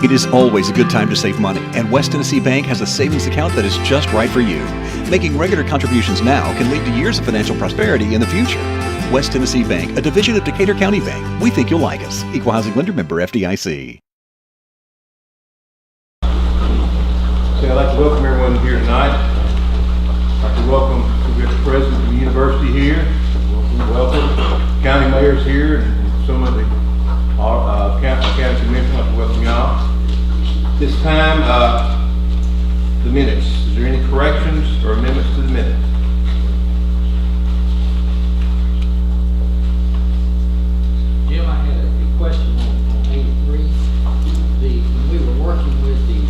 It is always a good time to save money, and West Tennessee Bank has a savings account that is just right for you. Making regular contributions now can lead to years of financial prosperity in the future. West Tennessee Bank, a division of Decatur County Bank. We think you'll like us. Equal Housing Lender, member FDIC. So I'd like to welcome everyone here tonight. I'd like to welcome, we've got the president of the university here. Welcome. County mayor's here, and some of the county commission. I'd like to welcome y'all. This time, the minutes. Is there any corrections or amendments to the minutes? Jim, I had a question on 83. When we were working with the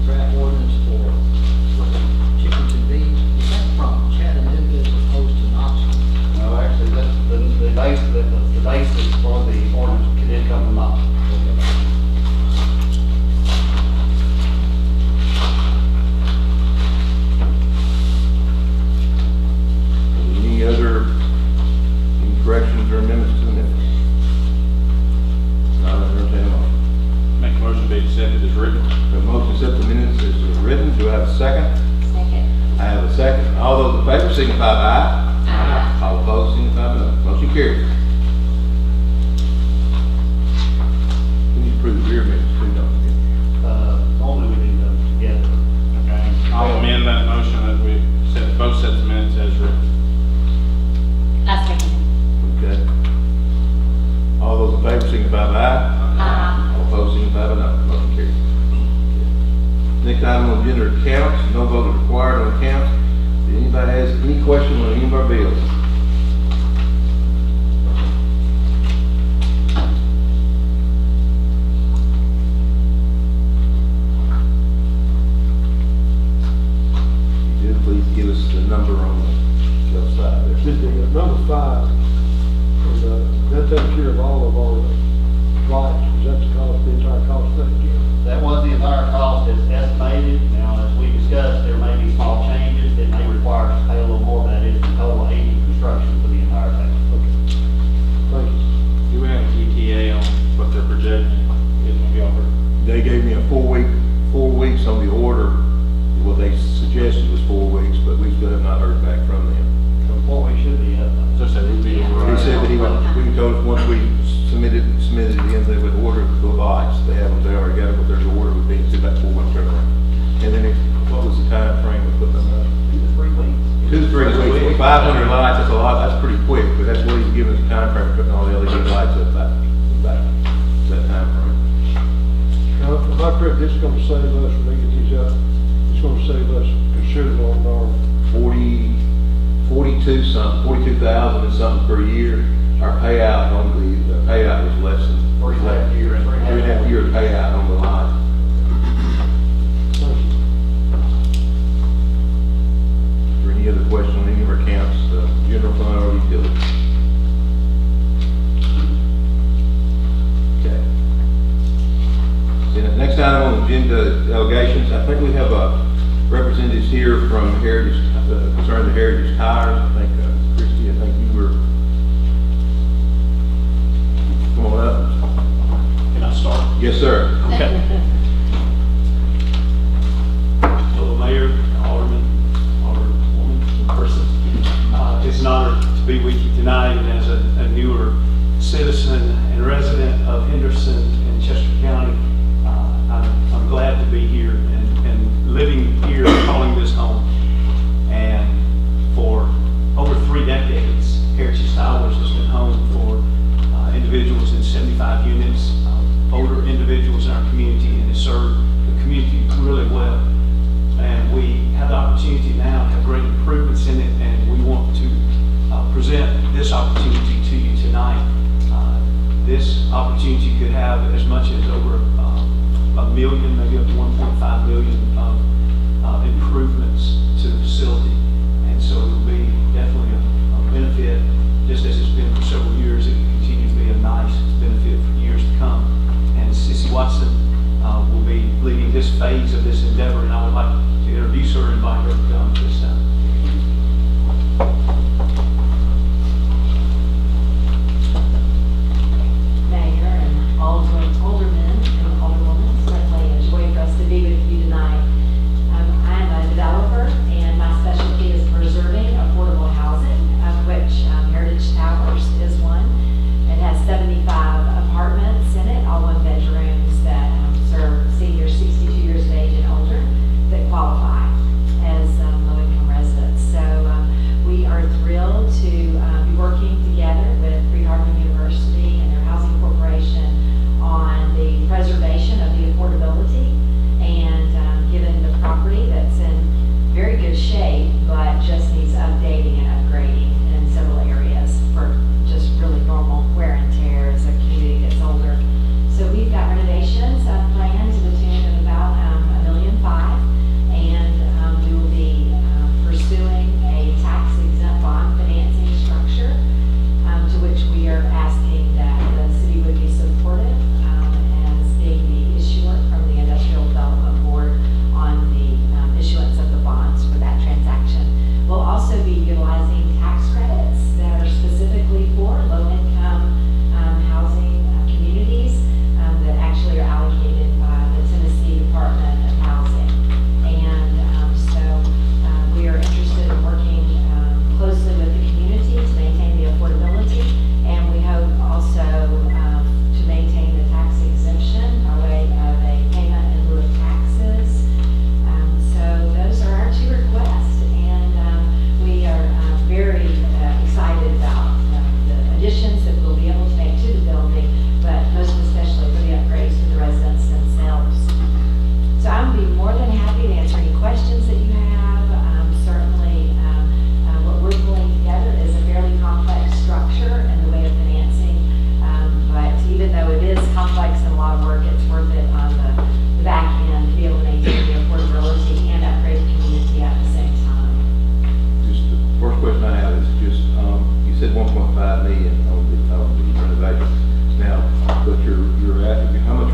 draft ordinance for chickens and beef, is that from Chattanooga as opposed to Knoxville? No, actually, that's the basis for the ordinance did come from Knoxville. Any corrections or amendments to the minutes? Not entertain a motion. Make a motion to accept it as written. The motion to accept the minutes is written. Do I have a second? Second. I have a second. All those in favor signify by aye. Aye. All opposed signify by no. Motion carries. We need to approve the rear minutes too, don't we? Normally we do them together. Okay. I'll amend that motion that we set both sets of minutes as written. I second. Okay. All those in favor signify by aye. Aye. All opposed signify by no. Motion carries. Next item on the agenda are accounts. No vote is required on accounts. Did anybody have any question on any of our bills? If you do, please give us the number on the left side there. Should be number 5, and that takes care of all of our lights. Is that the cost, the entire cost of that, Jim? That was the entire cost as estimated. Now, as we discussed, there may be small changes that may require us to pay a little more, but that is the total 80 construction for the entire thing. Okay. Thank you. Do we have an ETA on what they're projecting is going to be offered? They gave me a 4 weeks on the order. What they suggested was 4 weeks, but we still have not heard back from them. So what we should be up. So say we'd be over. He said that he told us once we submitted it in, they would order the lights. They have them, they already got it, but there's an order would be in about 4 weeks turnaround. And then what was the time frame of putting them up? 2 to 3 weeks. 500 lights, that's a lot, that's pretty quick, but that's what he's giving us a time frame for putting all the LED lights up back that time frame. Now, if I correct, this is gonna save us, when they get these out, it's gonna save us considerable on our, 42,000 and something per year. Our payout on the payout was less than 3.5 years. 3.5 year payout on the line. thank you. Is there any other question on any of our accounts, general fund or utility? Okay. Then next item on the agenda, delegations. I think we have representatives here from Heritage, concerning the Heritage Tires. I think, Christie, I think you were, come on up. Can I start? Yes, sir. Okay. Hello, Mayor, Alderman, Alderwoman, in person. It's an honor to be with you tonight, and as a newer citizen and resident of Henderson and Chester County, I'm glad to be here and living here, calling this home. And for over 3 decades, Heritage Towers has been home for individuals in 75 units, older individuals in our community, and has served the community really well. And we have the opportunity now to have great improvements in it, and we want to present this opportunity to you tonight. This opportunity could have as much as over $1 million, maybe up to 1.5 million of improvements to the facility. And so it will be definitely a benefit, just as it's been for several years. It will continue to be a nice benefit for years to come. And Sissy Watson will be leading this phase of this endeavor, and I would like to introduce her and invite her to come this time. Mayor and Alderman and Alderwoman,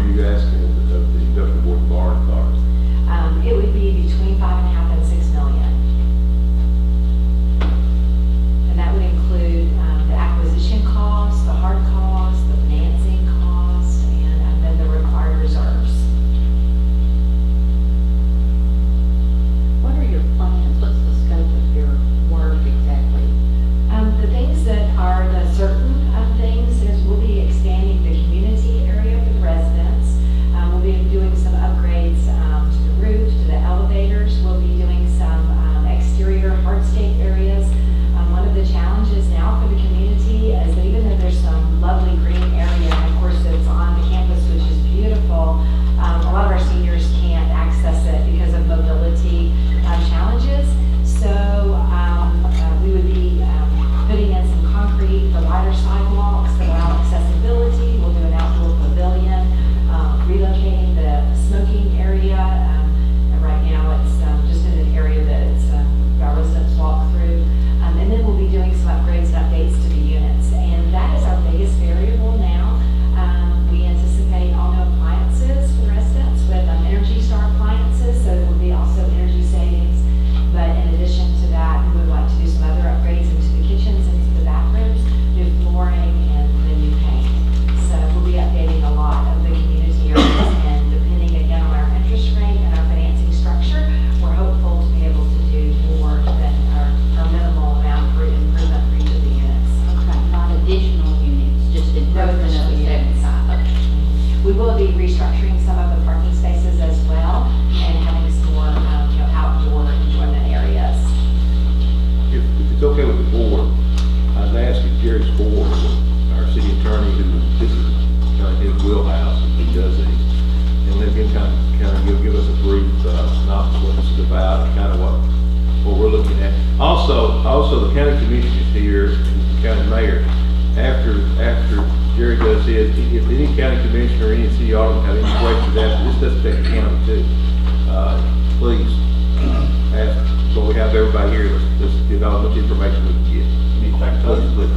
you asking of the industrial board to borrow cars? It would be between 5.5 and 6 million. And that would include the acquisition cost, the hard cost, the financing cost, and then the required reserves. What are your plans? What's the scope of your work exactly? The things that are the certain things is we'll be expanding the community area for the residents. We'll be doing some upgrades to the roof, to the elevators. We'll be doing some exterior hardscape areas. One of the challenges now for the community is that even though there's some lovely green area, and of course it's on the campus, which is beautiful, a lot of our seniors can't access it because of mobility challenges. So we would be putting in some concrete for wider sidewalks that allow accessibility. We'll do an outdoor pavilion, relocating the smoking area. And right now it's just in an area that our residents walk through. And then we'll be doing some upgrades and updates to the units. And that is our biggest variable now. We anticipate all new appliances for the residents with Energy Star appliances, so there will be also energy savings. But in addition to that, we would like to do some other upgrades into the kitchens, into the bathrooms, new flooring, and the new paint. So we'll be updating a lot of the community areas, and depending again on our interest rate and our financing structure, we're hopeful to be able to do more than our minimal amount for improvement for each of the units. Okay, not additional units, just improvement of additional the units. second side. We will be restructuring some of the parking spaces as well, and having some more, outdoor enjoyment areas. If it's okay with the board, I'd ask if Jerry Ford, our city attorney, this is kind of his wheelhouse, if he does these, and let him kind of give us a brief synopsis of what this is about, and kind of what we're looking at. Also, the county commission is here, and the county mayor. After Jerry does his, if any county commissioner or any city alderman have any questions after, this does affect the county too. Please ask. So we have everybody here. Let's get all much information we can get. Please.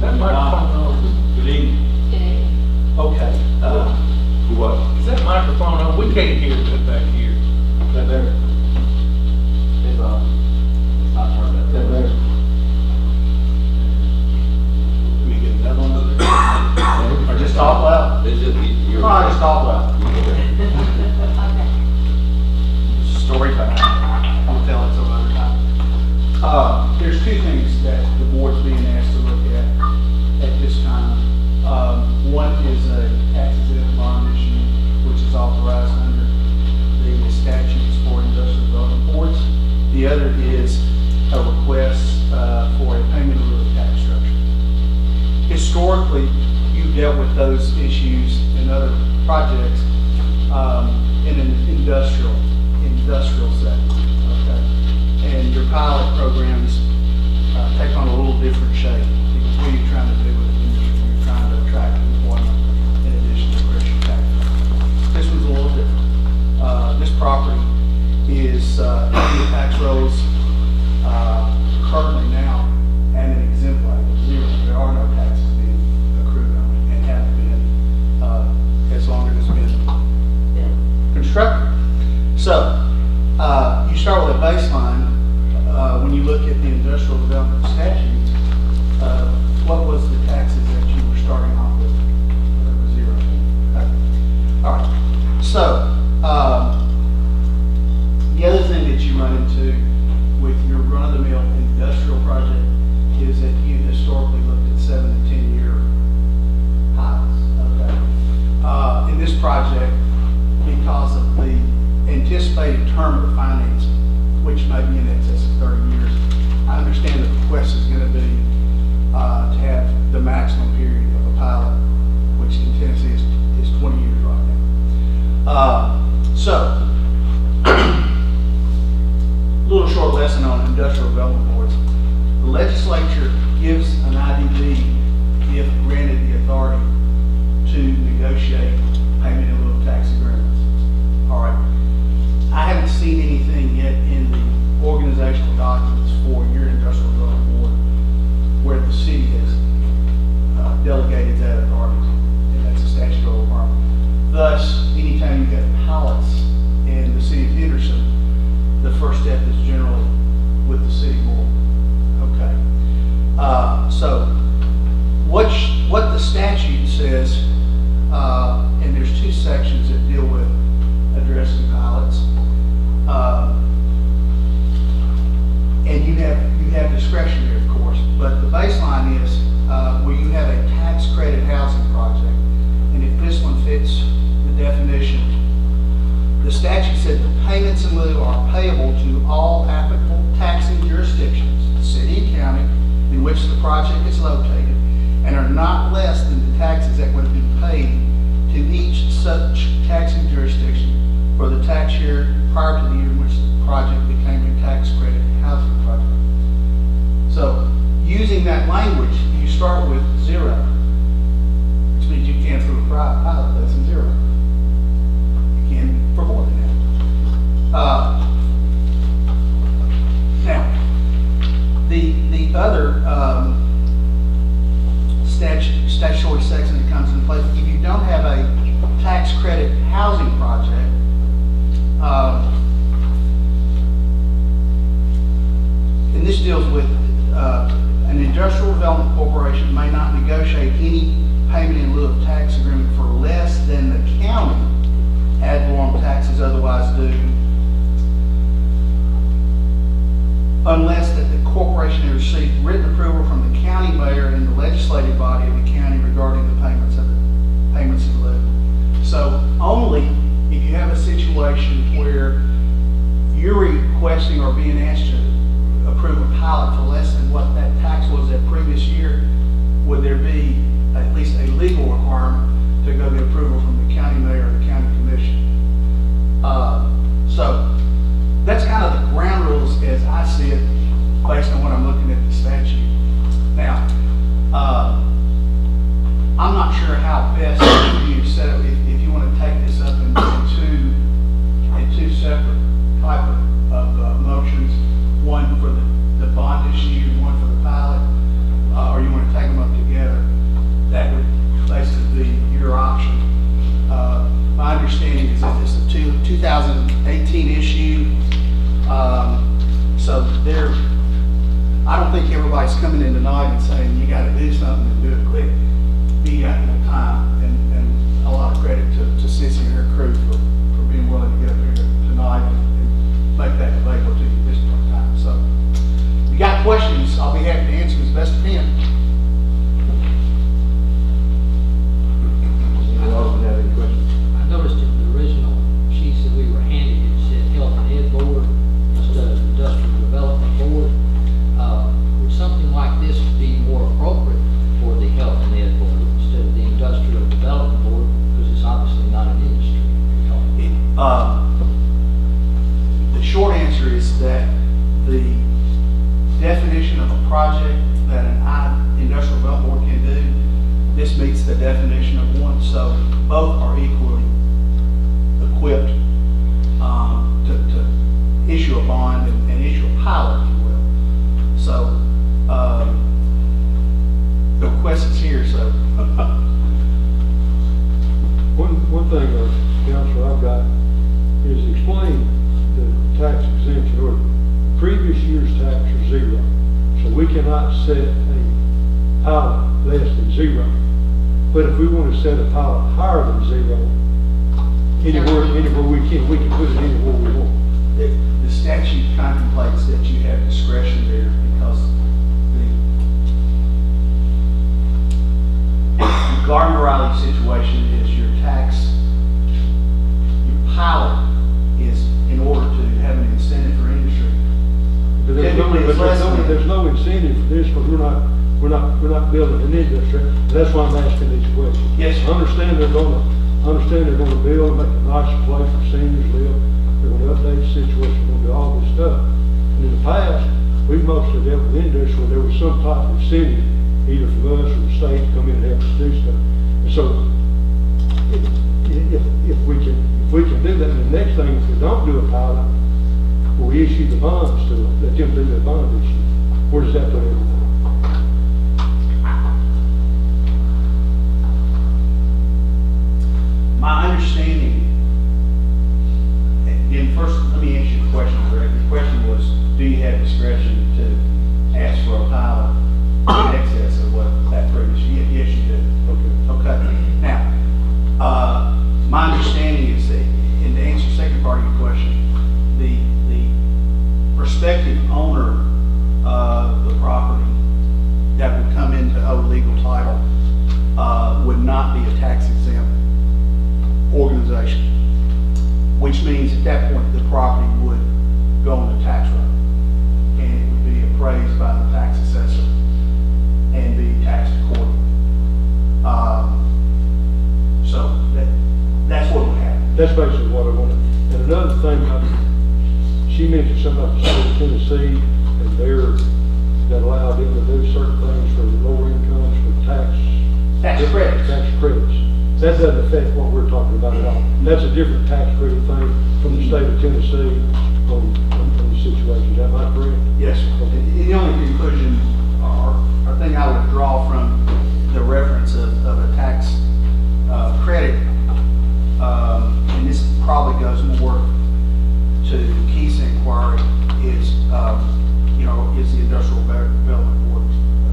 That microphone on? Good evening. Okay, You what? Is that microphone on? We can't hear that back here. that there. It's not turned up. That there. Let me get another one over there. Or just talk loud. This is Come on, just talk loud. It's a story time. We'll tell it some other time. There's two things that the board's being asked to look at this time. One is a tax exempt bond issue, which is authorized under the statutes for industrial development boards. The other is a request for a payment in lieu of tax structure. Historically, you've dealt with those issues in other projects in an industrial setting, okay? And your pilot programs take on a little different shape, because what you're trying to do with the industry, you're trying to attract employment in addition to Christian tax. This one's a little different. This property is in the tax rolls currently now at an exempt rate of 0. There are no taxes being accrued on it, and have been as long as it's been constructed. So you start with a baseline. When you look at the industrial development statutes, what was the taxes that you were starting off with? It was 0. Okay. All right. So the other thing that you run into with your run-of-the-mill industrial project is that you historically looked at 7 to 10 year highs. Okay. In this project, because of the anticipated term of the financing, which may be in excess of 30 years, I understand the request is going to be to have the maximum period of a pilot, which in Tennessee is 20 years right now. So, a little short lesson on industrial development boards. The legislature gives an IDB, if granted the authority, to negotiate payment in lieu of tax agreements. All right. I haven't seen anything yet in the organizational project is located and are not less than the taxes that would be paid to each such taxing jurisdiction for the tax year prior to the year in which the project became a tax credit housing project. So, using that language, you start with 0, which means you can't approve a pilot less than 0. You can for more than that. Now, the other statutory section that comes into play, if you don't have a tax credit housing project, and this deals with an industrial development corporation may not negotiate any payment in lieu of tax agreement for less than the county ad valorem taxes otherwise due, unless that the corporation has received written approval from the county mayor and the legislative body of the county regarding the payments in lieu. So only if you have a situation where you're requesting or being asked to approve a pilot for less than what that tax was that previous year, would there be at least a legal requirement to go get approval from the county mayor or the county commission. So that's kind of the ground rules as I see it, based on what I'm looking at the statute. Now, I'm not sure how best for you to set up, if you want to take this up in two separate type of motions, one for the bond issue and one for the pilot, or you want to take them up together. That would basically be your option. My understanding is that it's a 2018 issue. So I don't think everybody's coming in tonight and saying you got to do something and do it quick. You got no time, and a lot of credit to Sissy and her crew for being willing to get up here tonight and make that available to you at this point in time. So if you got questions, I'll be happy to answer as best I can. I noticed in the original sheets that we were handed, it said Health and Ed Board instead of Industrial Development Board. Would something like this be more appropriate for the Health and Ed Board instead of the Industrial Development Board? Because it's obviously not an industry. The short answer is that the definition of a project that an industrial development board can do, this meets the definition of one, so both are equally equipped to issue a bond and issue a pilot, if you will. So, the questions here, so. One thing, Counselor, I've got is explain the tax exemption or the previous year's tax are 0. So we cannot set a pilot less than 0. But if we want to set a pilot higher than 0, anywhere we can put it anywhere we want. The statute contemplates that you have discretion there because the Gardner Riley situation is your pilot is in order to have an incentive for industry. But there's no incentive for this because we're not building an industry. That's why I'm asking these questions. Yes, sir. I understand they're going to build, make a nicer place for seniors to live. They're going to update the situation, they're going to do all this stuff. And in the past, we've mostly dealt with industry where there was some type of incentive, either from us or the state to come in and help us do stuff. And so, if we can do that, and the next thing, if we don't do a pilot, we issue the bonds to them, let them do their bond issue. Where does that put everything? My understanding, and first, let me answer your question correctly. The question was, do you have discretion to ask for a pilot in excess of what that previous year? Yes, you do. Okay. Now, my understanding is that, and to answer the second part of your question, the prospective owner of the property that would come into hold legal title would not be a tax exempt organization, which means at that point the property would go on the tax roll and it would be appraised by the tax assessor. That's basically what I wanted. And another thing, she mentioned something about the state of Tennessee, and that allowed them to do certain things for lower incomes, for tax credits. That doesn't affect what we're talking about at all. That's a different tax credit thing from the state of Tennessee on the situation. Is that my correct? Yes, sir. The only conclusion or thing I would draw from the reference of a tax credit, and this probably goes more to Keith's inquiry, is the Industrial Development Board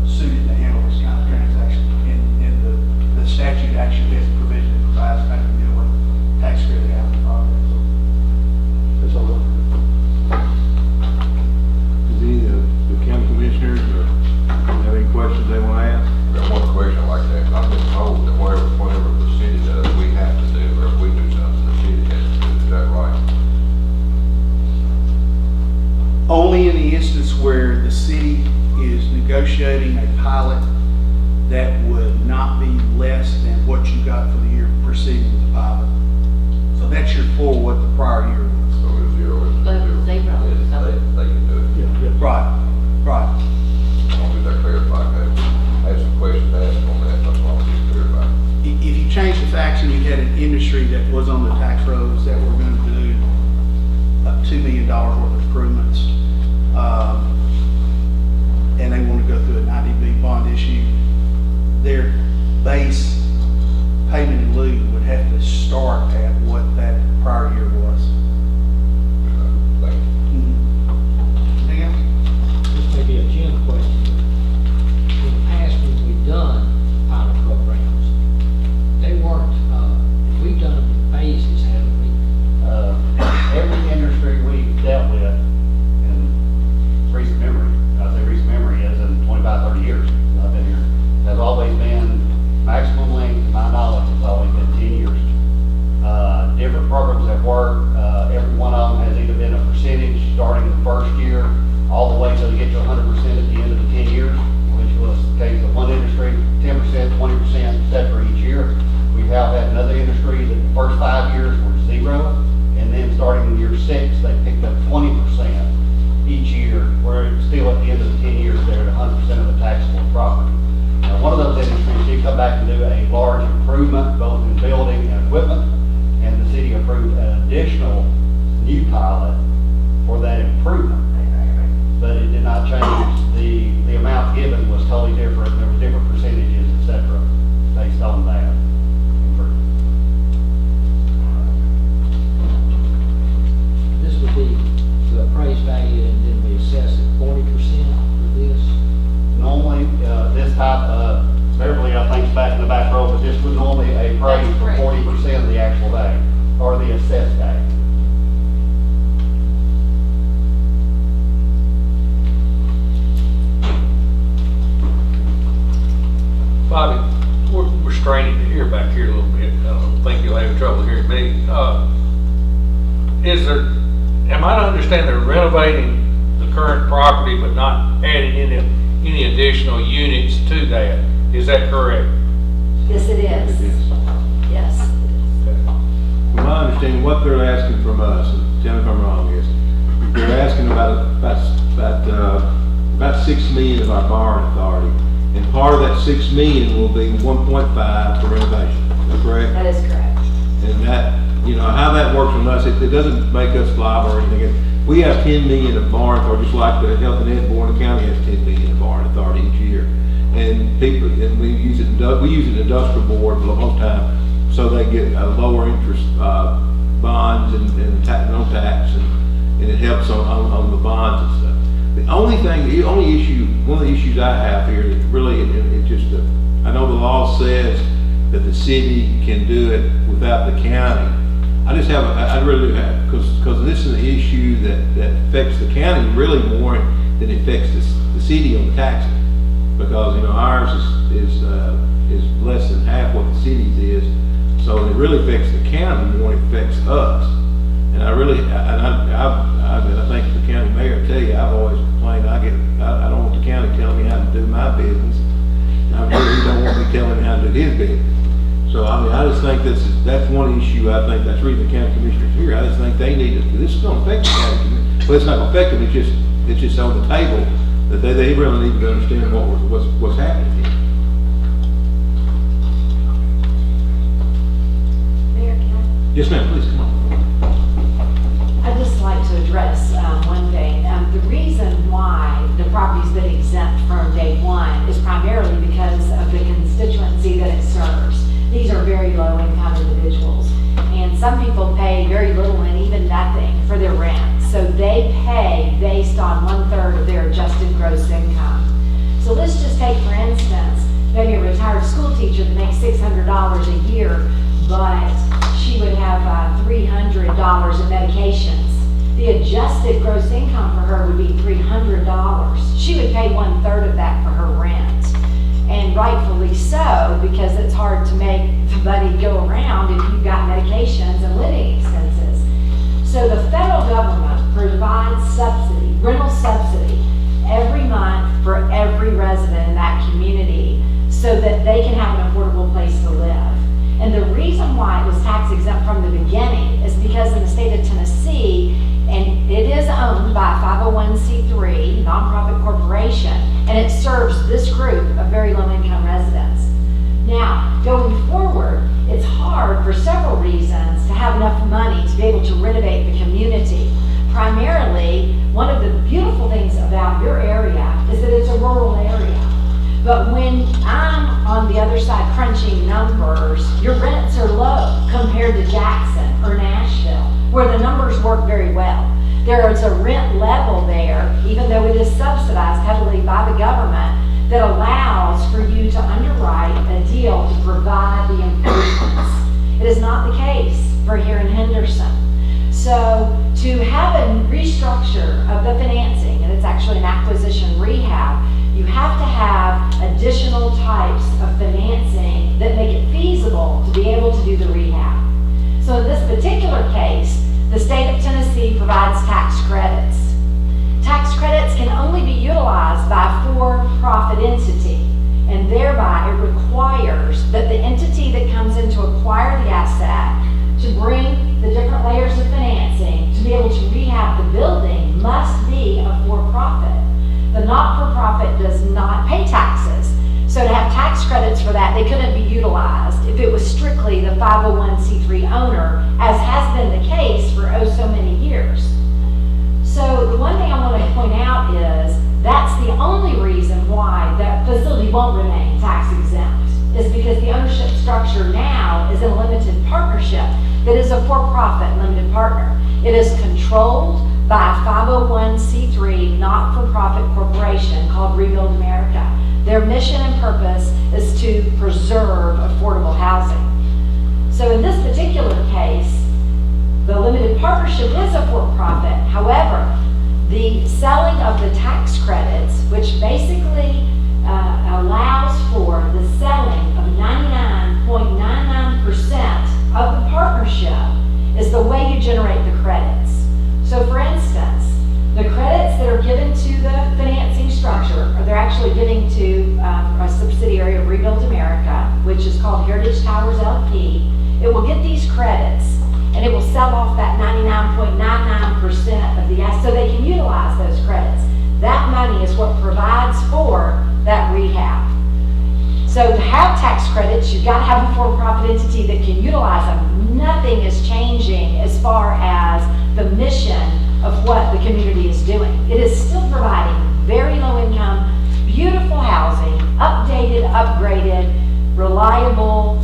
suited to handle this kind of transaction? And the statute actually has a provision that provides how to deal with tax credit out of the project. That's all I wanted. Does any of the county commissioners have any questions they want to ask? Got one question like that. I've been told that whatever the city does, we have to do, or if we do something, the city has to do. Is that right? Only in the instance where the city is negotiating a pilot that would not be less than what you got for the year preceding the pilot. So that's your full what the prior year was. So it's zero. Zero. They can do it. Yeah. Right. I want to get that clarified. I had some questions to ask on that. That's why I want to get clarified. If you change the facts and you had an industry that was on the tax rolls that were going to do $2 million worth of improvements, and they want to go through a 90B bond issue, their base payment in lieu would have to start at what that prior year was. Thank you. Anything else? This may be a Jim question, but in the past, when we've done pilot programs, they weren't, we've done them in phases, haven't we? Every industry we've dealt with in recent memory, I say recent memory as in 25, 30 years that I've been here, has always been maximum length, to my knowledge, has always been 10 years. Different programs have worked, every one of them has either been a percentage starting the first year, all the way till you get to 100% at the end of the 10 years, which was the case of one industry, 10%, 20%, et cetera, each year. We have had another industry that the first 5 years were zero, and then starting in year 6, they picked up 20% each year, where it's still at the end of the 10 years, they're at 100% of the taxable property. Now, one of those industries did come back and do a large improvement, both in building and equipment, and the city approved an additional new pilot for that improvement. But it did not change, the amount given was totally different, there were different percentages, et cetera, based on that improvement. This would be the appraised value, and then we assess it 40% for this. Normally, this type of, Beverly, I think, is back in the back row, but this would normally appraise That's for correct. 40% of the actual value, or the assessed value. Bobby, we're straining to hear back here a little bit. I don't think you'll have trouble hearing me. Am I to understand they're renovating the current property but not adding any additional units to that? Is that correct? Yes, it is. It is. Yes. From my understanding, what they're asking from us, and tell me if I'm wrong, is they're asking about 6 million of our borrowing authority, and part of that 6 million will be 1.5 for renovation. Is that correct? That is correct. And that, how that works on us, it doesn't make us liable or anything. We have 10 million of borrowing authority, just like the Health and Ed Board, the county has 10 million of borrowing authority each year. And we use it industrial board most time, so they get lower interest bonds and no tax, and it helps on the bonds and stuff. One of the issues I have here is really, it's just I know the law says that the city can do it without the county. I really do have, because this is an issue that affects the county really more than it affects the city on the taxes. Because, ours is less than half what the city's is, so it really affects the county more than it affects us. And I think the county mayor tell you, I've always complained, I don't want the county telling me how to do my business. I'm sure he don't want me telling him how to do his business. So, I mean, I just think that's one issue, I think that's the reason the county commissioners here, I just think they need to, this is gonna affect the county commission. Well, it's not gonna affect them, it's just on the table, that they really need to understand what's happening here. Mayor, can I? Yes, ma'am, please, come on. I'd just like to address one thing. The reason why the property's been exempt from day one is primarily because of the constituency that it serves. These are very low-income individuals, and some people pay very little and even nothing for their rent. So they pay based on 1/3 of their adjusted gross income. So let's just take, for instance, maybe a retired school teacher that makes $600 a year, but she would have $300 in medications. The adjusted gross income for her would be $300. She would pay 1/3 of that for her rent. And rightfully so, because it's hard to make the money go around if you've got medications and living expenses. So the federal government provides subsidy, rental subsidy, every month for every resident in that community so that they can have an affordable place to live. And the reason why it was tax exempt from the beginning is because in the state of Tennessee, and it is owned by a 501c3 nonprofit corporation, and it serves this group of very low-income residents. Now, going forward, it's hard for several reasons to have enough money to be able to renovate the community. Primarily, one of the beautiful things about your area is that it's a rural area. But when I'm on the other side crunching numbers, your rents are low compared to Jackson or Nashville, where the numbers work very well. There is a rent level there, even though it is subsidized heavily by the government, that allows for you to underwrite a deal to provide the improvements. It is not the case for here in Henderson. So to have a restructure of the financing, and it's actually an acquisition rehab, you have to have additional types of financing that make it feasible to be able to do the rehab. So in this particular case, the state of Tennessee provides tax credits. Tax credits can only be utilized by a for-profit entity, and thereby it requires that the entity that comes in to acquire the asset to bring the different layers of financing to be able to rehab the building must be a for-profit. The not-for-profit does not pay taxes, so to have tax credits for that, they couldn't be utilized if it was strictly the 501c3 owner, as has been the case for oh so many years. So the one thing I want to point out is that's the only reason why that facility won't remain tax exempt, is because the ownership structure now is in a limited partnership that is a for-profit limited partner. It is controlled by a 501c3 not-for-profit corporation called Rebuild America. Their mission and purpose is to preserve affordable housing. So in this particular case, the limited partnership is a for-profit. However, the selling of the tax credits, which basically allows for the selling of 99.99% of the partnership, is the way you generate the credits. So for instance, the credits that are given to the financing structure, or they're actually giving to a subsidiary of Rebuild America, which is called Heritage Towers LP. It will get these credits, and it will sell off that 99.99% of the asset, so they can utilize those credits. That money is what provides for that rehab. So to have tax credits, you've got to have a for-profit entity that can utilize them. Nothing is changing as far as the mission of what the community is doing. It is still providing very low income, beautiful housing, updated, upgraded, reliable,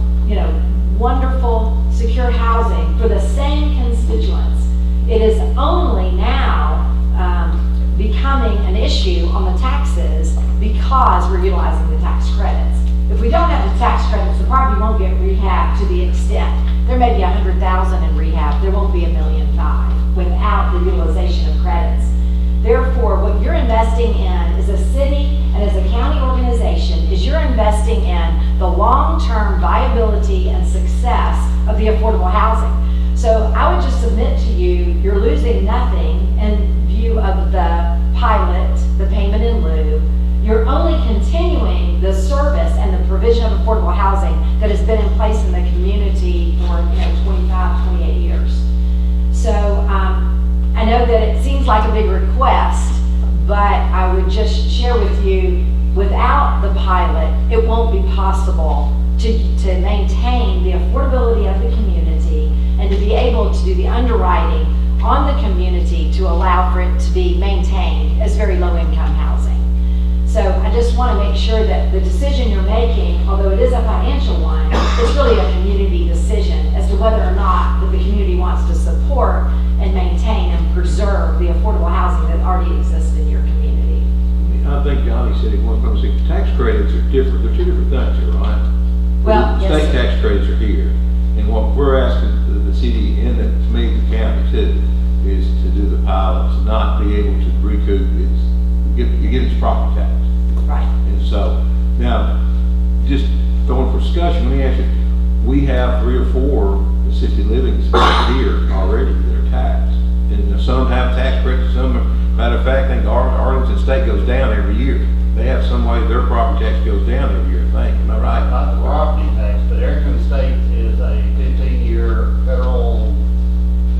wonderful, secure housing for the same constituents. It is only now becoming an issue on the taxes because we're utilizing the tax credits. If we don't have the tax credits, the property won't get rehabbed to the extent. There may be 100,000 in rehab, there won't be $1.5 million without the utilization of credits. Therefore, what you're investing in as a city and as a county organization is you're investing in the long-term viability and success of the affordable housing. So I would just submit to you, you're losing nothing in view of the pilot, the payment in lieu. You're only continuing the service and the provision vision of affordable housing that has been in place in the community for, 25, 28 years. So I know that it seems like a big request, but I would just share with you, without the pilot, it won't be possible to maintain the affordability of the community and to be able to do the underwriting on the community to allow for it to be maintained as very low-income housing. So I just want to make sure that the decision you're making, although it is a financial one, it's really a community decision as to whether or not that the community wants to support and maintain and preserve the affordable housing that already exists in your community. I think Johnny said he wanted to see, tax credits are different, they're two different things here, right? Well, yes, State sir. tax credits are here, and what we're asking the city and to me, the county too, is to do the pilots, not be able to recoup its property tax. Right. And so, now, just going for discussion, let me ask you, we have 3 or 4 assisted living spots here already that are taxed. And some have tax credits, some, matter of fact, I think Arlington State goes down every year. They have some way their property tax goes down every year, I think, am I right? Not the property tax, but Henderson State is a 15-year federal,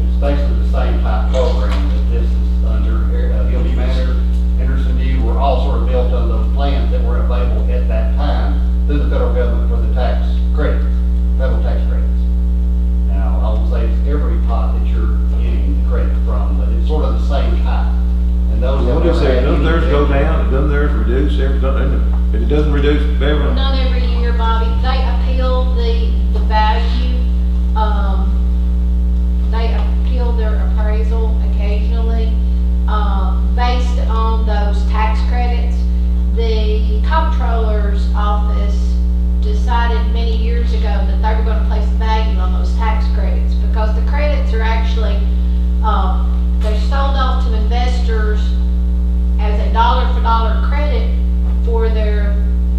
it's basically the same type program that this is under. Gilby Manor, Henderson View were all sort of built on those plans that were available at that time through the federal government for the tax credit, federal tax credits. Now, I won't say it's every pot that you're getting the credit from, but it's sort of the same type. And those. What is that, doesn't theirs go down, doesn't theirs reduce every, if it doesn't reduce, every, Not every year, Bobby. They appeal the value. They appeal their appraisal occasionally, based on those tax credits. The comptroller's office decided many years ago that they were going to place value on those tax credits because the credits are actually, they're sold off to investors as a dollar-for-dollar credit for their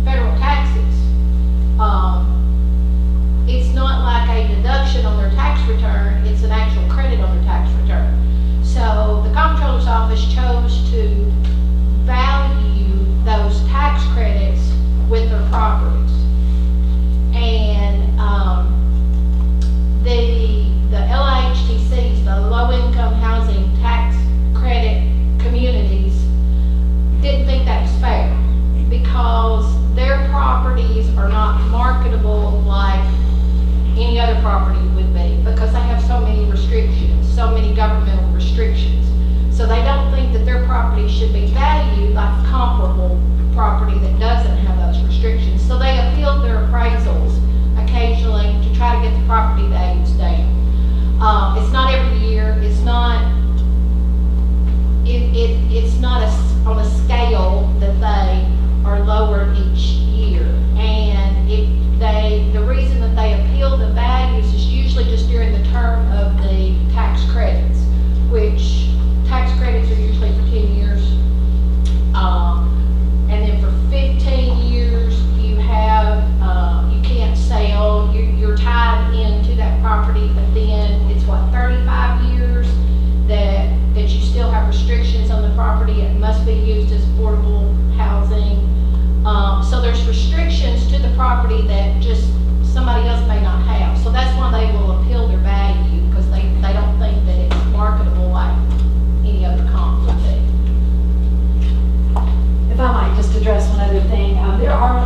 federal taxes. It's not like a deduction on their tax return, it's an actual credit on their tax return. So the comptroller's office chose to value those tax credits with their properties. And the LIHTCs, the low-income housing tax credit communities, didn't think that was fair because their properties are not marketable like any other property would be because they have so many restrictions, so many governmental restrictions. So they don't think that their property should be valued like a comparable property that doesn't have those restrictions. So they appealed their appraisals occasionally to try to get the property values down. It's not every year. It's not. It's not on a scale that they are lowered each year. And the reason that they appeal the values is usually just during the term of the tax credits, which tax credits are usually for 10 years. And then for 15 years, you can't sell, you're tied into that property, but then it's 35 years that you still have restrictions on the property. It must be used as affordable housing. So there's restrictions to the property that just somebody else may not have. So that's why they will appeal their value because they don't think that it's marketable like any other comp would be. If I might just address one other thing, there are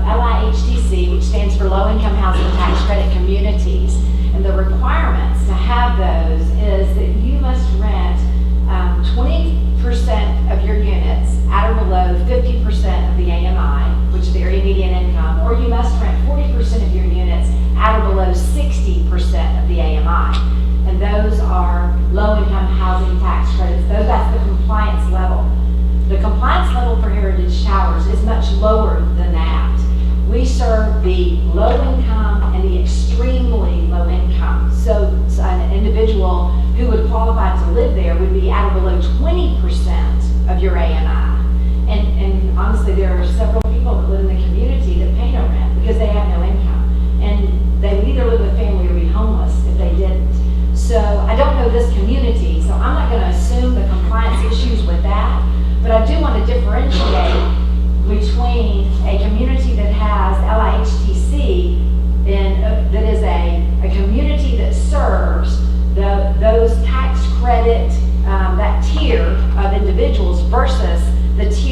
LIHTC, which stands for Low Income Housing Tax Credit Communities, and the requirements to have those is that you must rent 20% of your units at or below 50% of the AMI, which is the area median income, or you must rent 40% of your units at or below 60% of the AMI. And those are low-income housing tax credits. That's the compliance level. The compliance level for Heritage Towers is much lower than that. We serve the low income and the extremely low income. So an individual who would qualify to live there would be at or below 20% of your AMI. And honestly, there are several people that live in the community that pay no rent because they have no income. And they would either live with family or be homeless if they didn't. So I don't know this community, so I'm not going to assume the compliance issues with that. But I do want to differentiate between a community that has LIHTC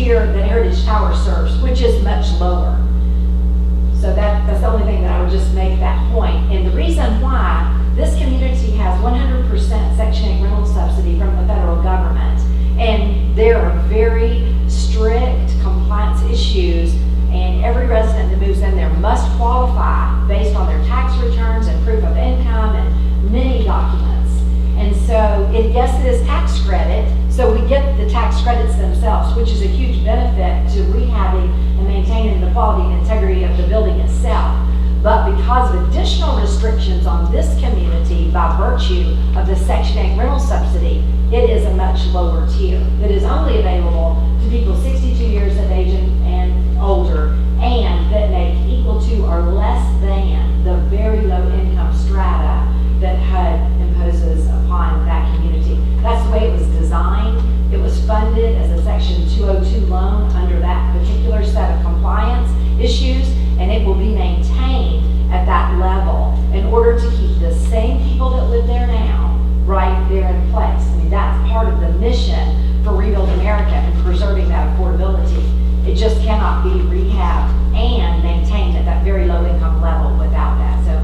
tier that Heritage Tower serves, which is much lower. So that's the only thing that I would just make that point. And the reason why this community has 100% Section 8 rental subsidy from the federal government, and there are very strict compliance issues, and every resident that moves in there must qualify based on their tax returns and proof of income and many documents. And so, yes, it is tax credit, so we get the tax credits themselves, which is a huge benefit to rehabbing and maintaining the quality and integrity of the building itself. But because of additional restrictions on this community by virtue of the Section 8 rental subsidy, it is a much lower tier. It is only available to people 62 years of age and older, and that make equal to or less than the very low income strata that HUD imposes upon that community. That's the way it was designed. It was funded as a Section 202 loan under that particular set of compliance issues, and it will be maintained at that level in order to keep the same people that live there now right there in place. I mean, that's part of the mission for Rebuild America and preserving that affordability. It just cannot be rehabbed and maintained at that very low income level without that. So,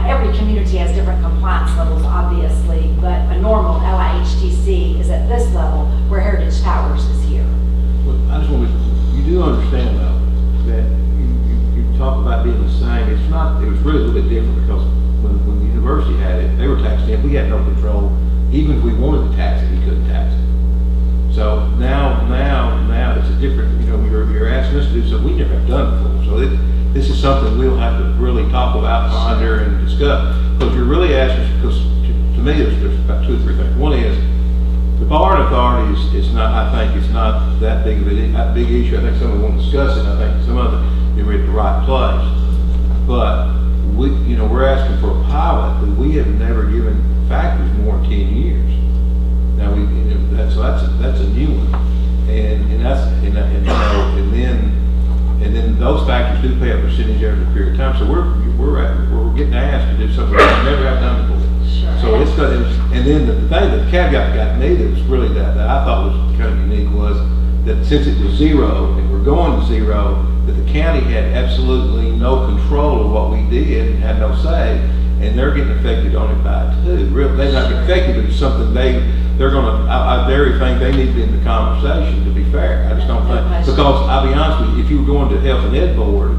every community has different compliance levels, obviously, but a normal LIHTC is at this level where Heritage Towers is here. Well, I just want to, you do understand though, that you talk about being the same. It's not, it was really a little bit different because when the university had it, they were taxed in. We had no control. Even if we wanted to tax it, we couldn't tax it. So now it's a different, you're asking us to do something we never have done before. So this is something we'll have to really talk about, ponder, and discuss. Because you're really asking, because to me, there's about two or three things. One is, the borrowing authority is not, I think it's not that big of a big issue. I think someone will discuss it. I think some of it, we're at the right place. But we're asking for a pilot that we have never given factories more than 10 years. Now that's a new one, and then those factors do pay a percentage over the period of time. So we're getting asked to do something we never have done before. Sure. So it's got, and then the thing, the caveat that got me that was really that I thought was kind of unique was that since it was zero and we're going to zero, that the county had absolutely no control of what we did and had no say, and they're getting affected on it by it too. They're not getting affected, but it's something they're gonna, I very think they need to be in the conversation, to be fair. I just don't think, because I'll be honest with you, if you were going to Health and Ed Board,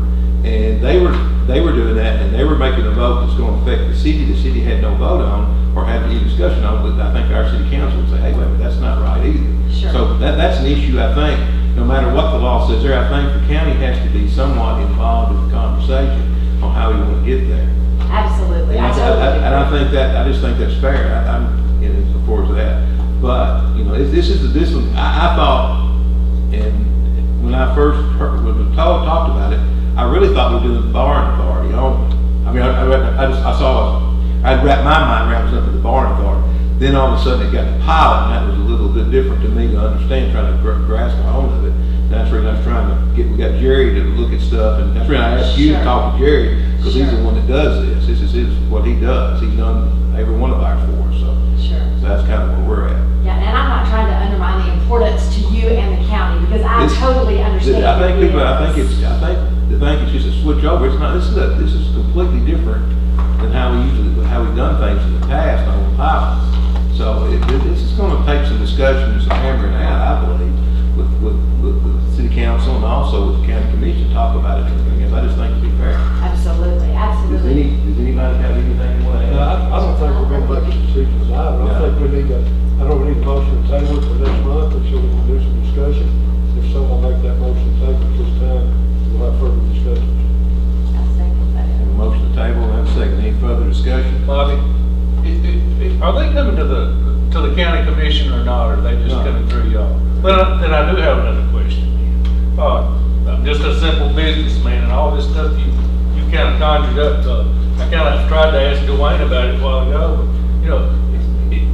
and they were doing that, and they were making a vote that's gonna affect the city had no vote on, or had any discussion on, but I think our city council would say, hey, wait a minute, that's not right either. Sure. So that's an issue, I think, no matter what the law says there, I think the county has to be somewhat involved in the conversation on how we wanna get there. Absolutely. And I think I just think that's fair. I'm as far as that. But, this one, I thought, and when I first talked about it, I really thought we were doing the borrowing authority. I'd wrap my mind around something the borrowing authority. Then all of a sudden it got the pilot, and that was a little bit different to me to understand, trying to grasp my own of it. And that's the reason I was trying to we got Jerry to look at stuff, and that's the reason I asked you to talk to Jerry, because he's the one that does this. This is what he does. He's done every one of ours for us, so. Sure. So that's kind of where we're at. Yeah, and I'm not trying to undermine the importance to you and the county, because I totally understand. I think the thing is just a switch over. It's not, this is completely different than how we've done things in the past on the pilots. So this is gonna take some discussion and some hammering out, I believe, with the city council and also with the county commission, talk about it and everything else. I just think to be fair. Absolutely, absolutely. Does anybody have anything they want to add? I don't think we're gonna make a decision tonight, but I think we need a motion to table it for next month, and so we can do some discussion. If someone make that motion to table at this time, we'll have further discussion. I'll second that. Have a motion to table, and have a second. Any further discussion? Bobby, are they coming to the county commission or not, or are they just No. coming through y'all? Well, then I do have another question. I'm just a simple businessman, and all this stuff you kind of conjured up, I kind of tried to ask Dwayne about it a while ago, but,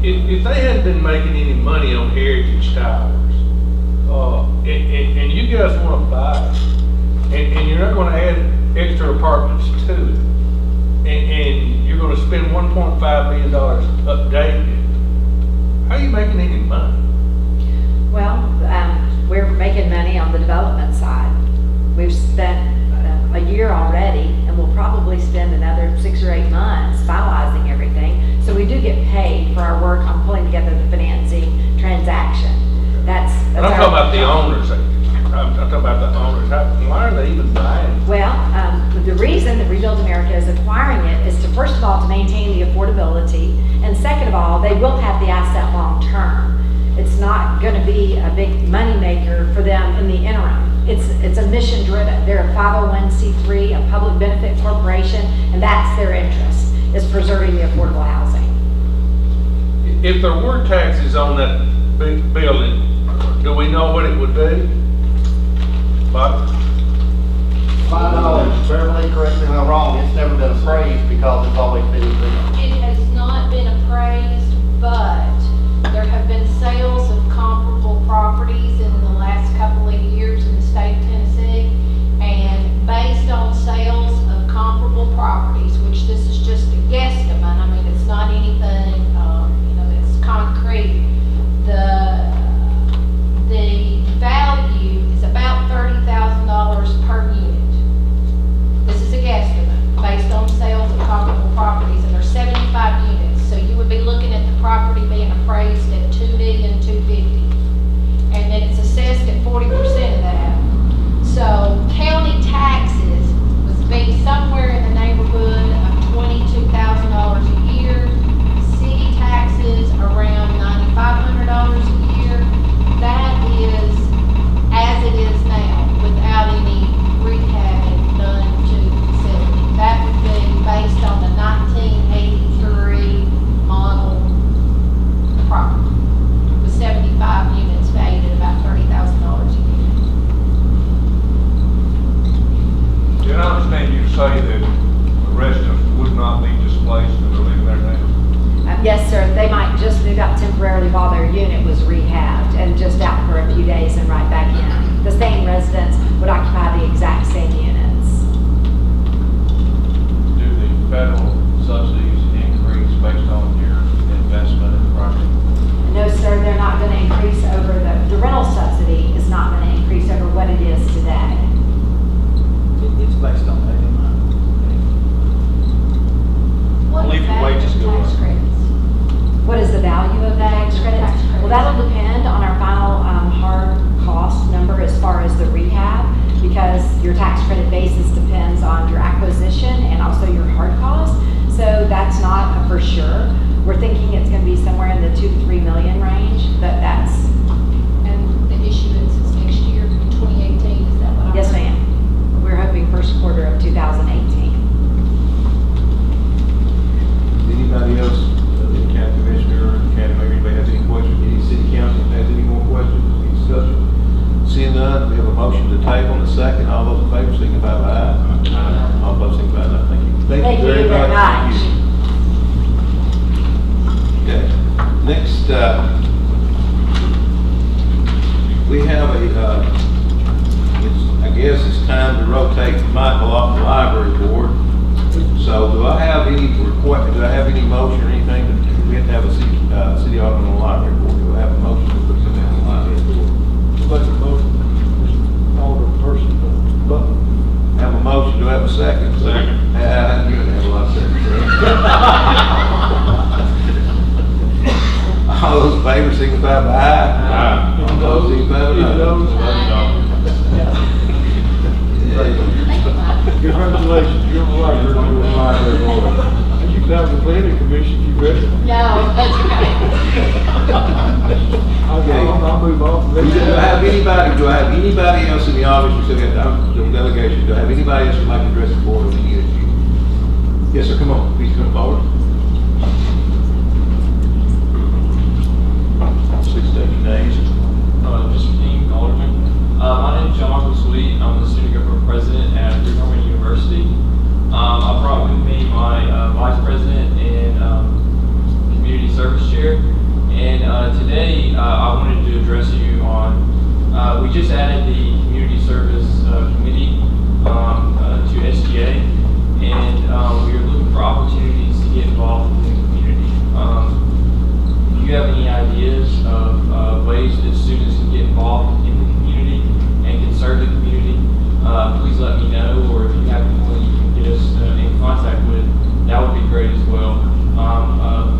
if they hadn't been making any money on Heritage Towers, and you guys want to buy it, and you're not going to add extra apartments to it, and you're going to spend $1.5 million updating it, how are you making any money? Well, we're making work on pulling together the financing transaction. That's And I'm our talking about the job. owners. I'm talking about the owners. Why are they even buying? Well, the reason that Rebuild America is acquiring it is to, first of all, to maintain the affordability, and second of all, they will have the asset long-term. It's not gonna be a big moneymaker for them in the interim. It's a mission-driven. They're a 501c3, a public benefit corporation, and that's their interest, is preserving the affordable housing. If there were taxes on that big building, do we know what it would be? Bob? $5, Beverly, correct me if I'm wrong, it's never been appraised because it's always been exempt. It has not been appraised, but there have been sales of comparable properties in the last couple of years in the state of Tennessee. And based on sales of comparable properties, which this is just a guesstimate, I mean, it's not anything, that's concrete. The value is about $30,000 per unit. This is a guesstimate, based on sales of comparable properties, and there's 75 units. So you would be looking at the property being appraised at $2,250,000. And then it's assessed at 40% of that. So county taxes would be somewhere in the neighborhood of $22,000 a year. City taxes around $9,500 a year. That is as it is now, without any rehabbing done to the facility. That would be based on the 1983 model property, with 75 units valued at about $30,000 a year. Did I understand you say that the residents would not be displaced and they're living there now? Yes, sir, they might just move out temporarily while their unit was rehabbed and just out for a few days and right back in. The same residents would occupy the exact same units. Do the federal subsidies increase based on your investment in the property? No, sir, they're not gonna increase over the rental subsidy is not gonna increase over what it is today. It's based on that amount. What Believe is your that wages in go tax up. credits? What is the value of that tax credit? Tax credits. Well, that'll depend on our final hard cost number as far as the rehab, because your tax credit basis depends on your acquisition and also your hard cost. So that's not a for sure. We're thinking it's gonna be somewhere in the 2 to 3 million range, but that's, And the issuance is next year, in 2018, is that what I'm? yes, ma'am. We're hoping first quarter of 2018. Anybody else, the county commissioner, county mayor, anybody has any questions? Any city council has any more questions, any discussion? Seeing none, we have a motion to table and a second. All those in favor signify by aye. All opposed signify by no. Thank you. Thank you very much. Thank you. Okay, next, we have I guess it's time to rotate Michael off the library board. So do I have any motion or anything that we have to have a city alderman on the library board? Do I have a motion to put him on the library board? Make a motion, alder person, but Have a motion, do I have a second? Second. You're gonna have a lot of seconds, right? All those in favor signify by aye. Aye. All those signify by no. Thank you, Mike. congratulations, you're the library board. And you can have the planning commission if you ready. No, that's okay. I'll move on. Do I have anybody else in the audience, we still got the delegation, do I have anybody else who'd like to address the board on any issue? Yes, sir, come on, please come forward. 6 days. Mr. Dean, Alderman. My name is John Michael Sweet. I'm the student government president at Norman University. I brought with me my vice president and community service chair. And today I wanted to address you on, we just added the community service committee to SGA. And we are looking for opportunities to get involved in the community. If you have any ideas of ways that students can get involved in the community and can serve the community, please let me know, or if you have anyone you can get us in contact with, that would be great as well.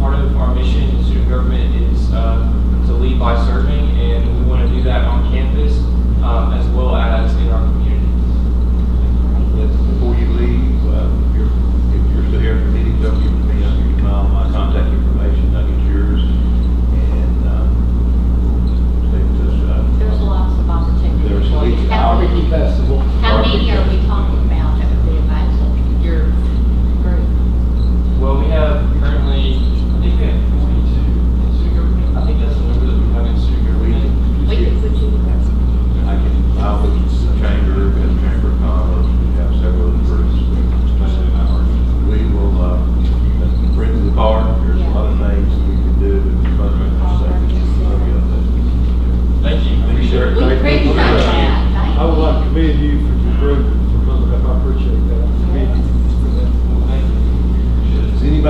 Part of our mission in student government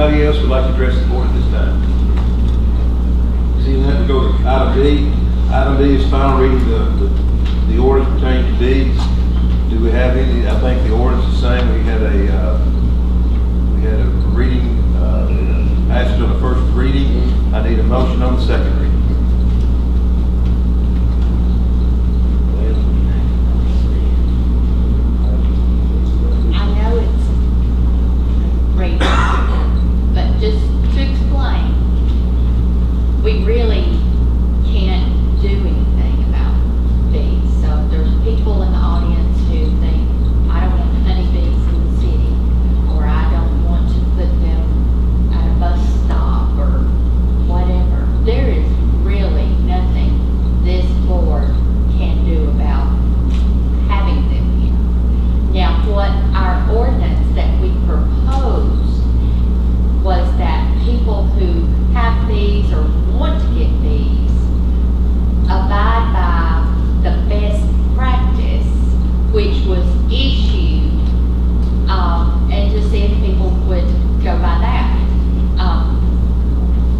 Anybody else would like to address the board at this time? Seeing that, we go to item D. Item D is final reading the ordinance pertaining to deeds. Do we have any? I think the ordinance is the same. We had a reading, passage on the first reading. I need a motion on the second reading. I know it's great, but just to explain, we really can't do anything about bees. So if there's people in the audience who think, I don't want honeybees in the city, or I don't want to put them at a bus stop, or whatever, there is really nothing this board can do about having them here. Now, what our ordinance that we proposed was that people who have bees or want to get bees abide by the best practice, which was issued, and to see if people would go by that.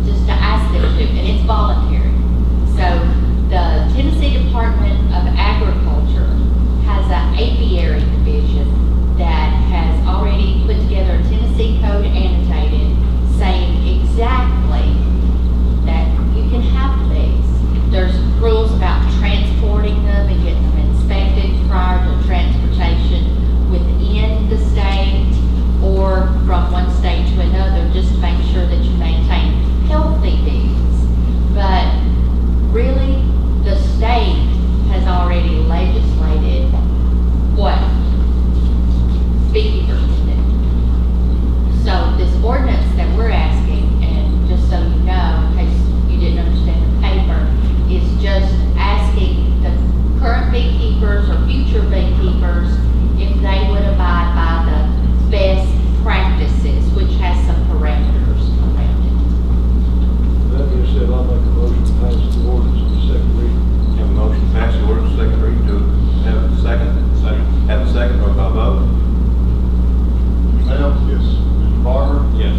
Just to ask them to, and it's voluntary. So the Tennessee Department of Agriculture has an apiary division that has already put together a Tennessee code annotated saying exactly that you can have bees. There's rules about transporting them and getting them inspected prior to transportation within the state or from one state to another, just to make sure that you maintain healthy bees. But really, the state has already legislated what beekeepers can do. So this ordinance that we're asking, and just so you know, in case you didn't understand the paper, is just asking the current beekeepers or future beekeepers if they would abide by the best practices, which has some parameters around it. That being said, I'll make a motion to pass the ordinance on the second reading. Have a motion to pass the ordinance second reading. Do we have a second? Second. Have a second, roll call vote. Bell? Yes. Mr. Barber? Yes.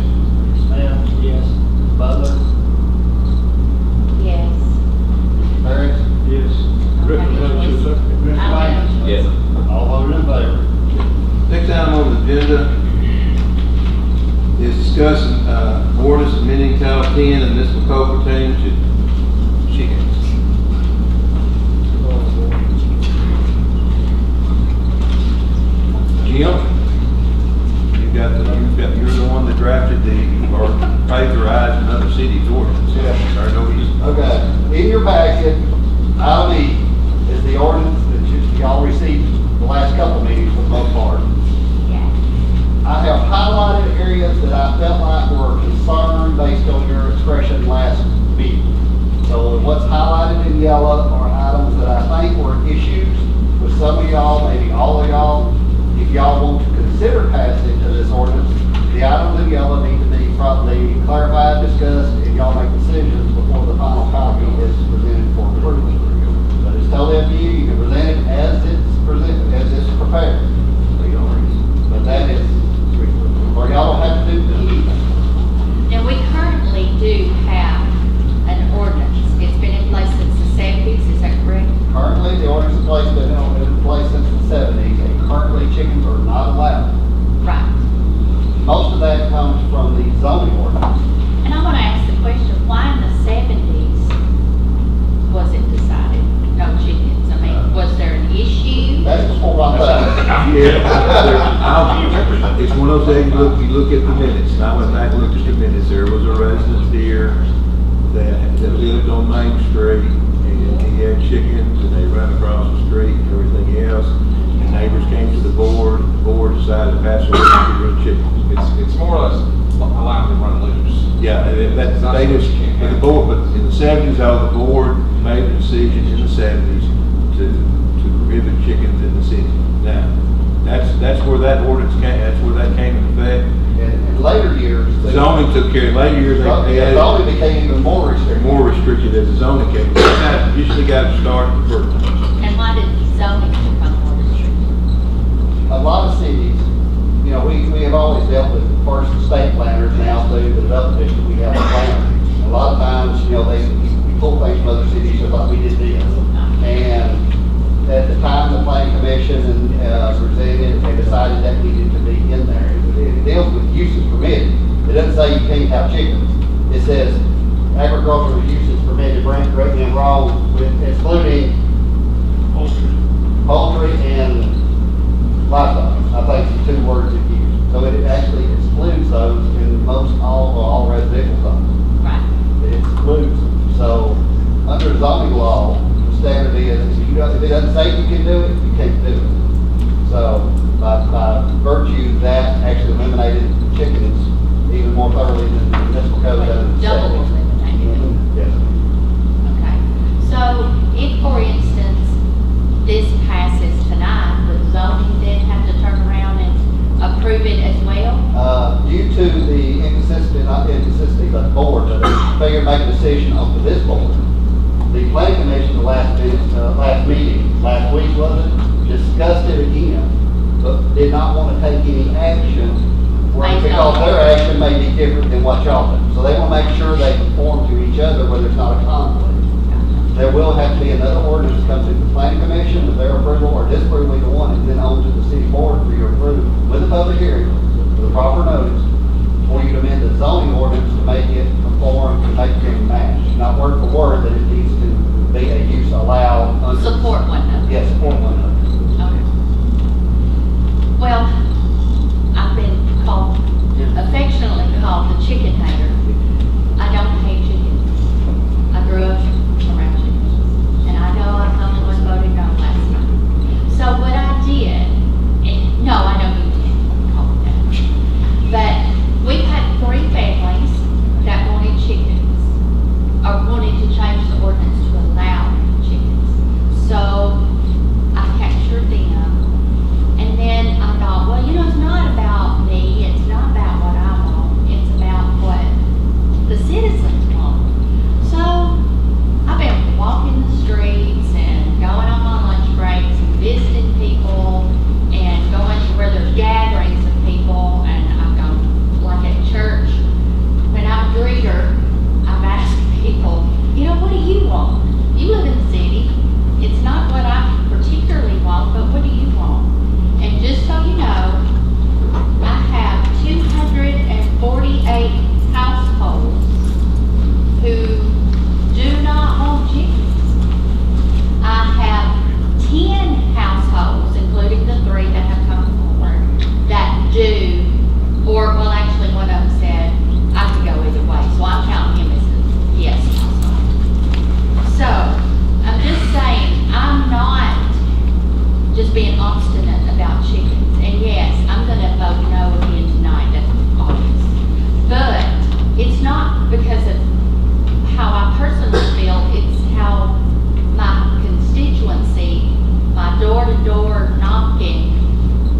Smith? Yes. Butler? Yes. Harris? Yes. Representative Zucker. Mr. Banks? Yes. All voted in favor. Next item on the agenda is discussing ordinance amending Title 10 of the municipal code pertaining to chickens. Jim, you're the one that drafted or plagiarized another city's ordinance. Yeah. I know you. Okay, in your packet, item E is the ordinance that y'all received the last couple meetings for the most part. Yeah. I have highlighted areas that I felt like were concerned based on your expression last meeting. So what's highlighted in yellow are items that I think were issues with some of y'all, maybe all of y'all. If y'all want to consider passage of this ordinance, the items in yellow need to be properly clarified, discussed, and y'all make decisions before the final copy is presented for approval. But it's totally up to you. You can present it as it's presented, as it's prepared. But that is, or y'all don't have to do anything. Now, we currently do have an ordinance. It's been in place since the 70s, is that correct? Currently, the ordinance in place been in place since the 70s, and currently chickens are not allowed. Right. Most of that comes from the zoning ordinance. And I want to ask the question, why in the 70s was it decided no chickens? I mean, was there an issue? That's before my time. Yeah, it's one of those days, you look at the minutes, and I went back and looked at the minutes. There was a resident there that lived on Main Street, and he had chickens, and they ran across the street and everything else. And neighbors came to the board decided to pass a ordinance to get rid of chickens. It's more or less allowed to run loose. Yeah, they just, but the board, but in the 70s, the board made a decision in the 70s to prohibit chickens in the city. Now, that's where that ordinance came, that's where that came into effect. In later years. Zoning took care, later years, they added. Zoning became even more restrictive. More restricted as the zoning came. Usually got to start first. And why did zoning become more restricted? A lot of cities, you know, we have always dealt with first state planners, now through planning commission and presented it, they decided that needed to be in there. It deals with uses permitted. It doesn't say you can't have chickens. It says agricultural uses permitted, correct me if I'm wrong, with excluding poultry and livestock. I think it's the two words it used. So it actually excludes those in most all residential zones. Right. It excludes them. So under zoning law, the standard is if it doesn't say you can do it, you can't do it. So by virtue, that actually eliminated chickens even more thoroughly than the municipal code does. Double eliminated. Yes. Okay. So if, for instance, this passes tonight, would zoning then have to turn around and approve it as well? Due to the inconsistency of the board, that they failure to make a decision on this board, the planning commission, the last meeting, last week was it, discussed it again, but did not want to take any action because their action may be different than what y'all do. So they want to make sure they conform to each other where there's not a conflict. There will have to be another ordinance come to the planning commission with their approval or disapproval either one, and then on to the city board for your approval with a public hearing, with a proper notice, for you to amend the zoning ordinance to make it conform, to make it match. Not word for word, that it needs to be a use allowed under. Support one another. Yes, support one another. Okay. Well, I've been affectionately called the chicken hater. I don't hate chickens. I grew up around chickens. And I know I'm the only one voted no last night. So what I did, and no, I know you didn't call it that. But we've had 3 families that wanted chickens, or wanted to change the ordinance to allow chickens. So I captured them. And then I thought, well, it's not about me, it's not about what I want, it's about what the citizens want. So I've been walking the streets and going on my lunch breaks and visiting people and going to where there's gatherings of people, and I've gone, like at church, when I'm a greeter, I've asked people, what do you want? You live in the city, it's not what I particularly want, but what do you want? And just so you know, I have 248 households who do not want chickens. I have 10 households, including the 3 that have come forward, that do, or, well, actually one of them said, I could go either way, so I'm counting him as a yes household. So, I'm just saying, I'm not just being obstinate about chickens. And yes, I'm gonna vote no again tonight, that's obvious. But it's not because of how I personally feel, it's how my constituency, my door-to-door knocking,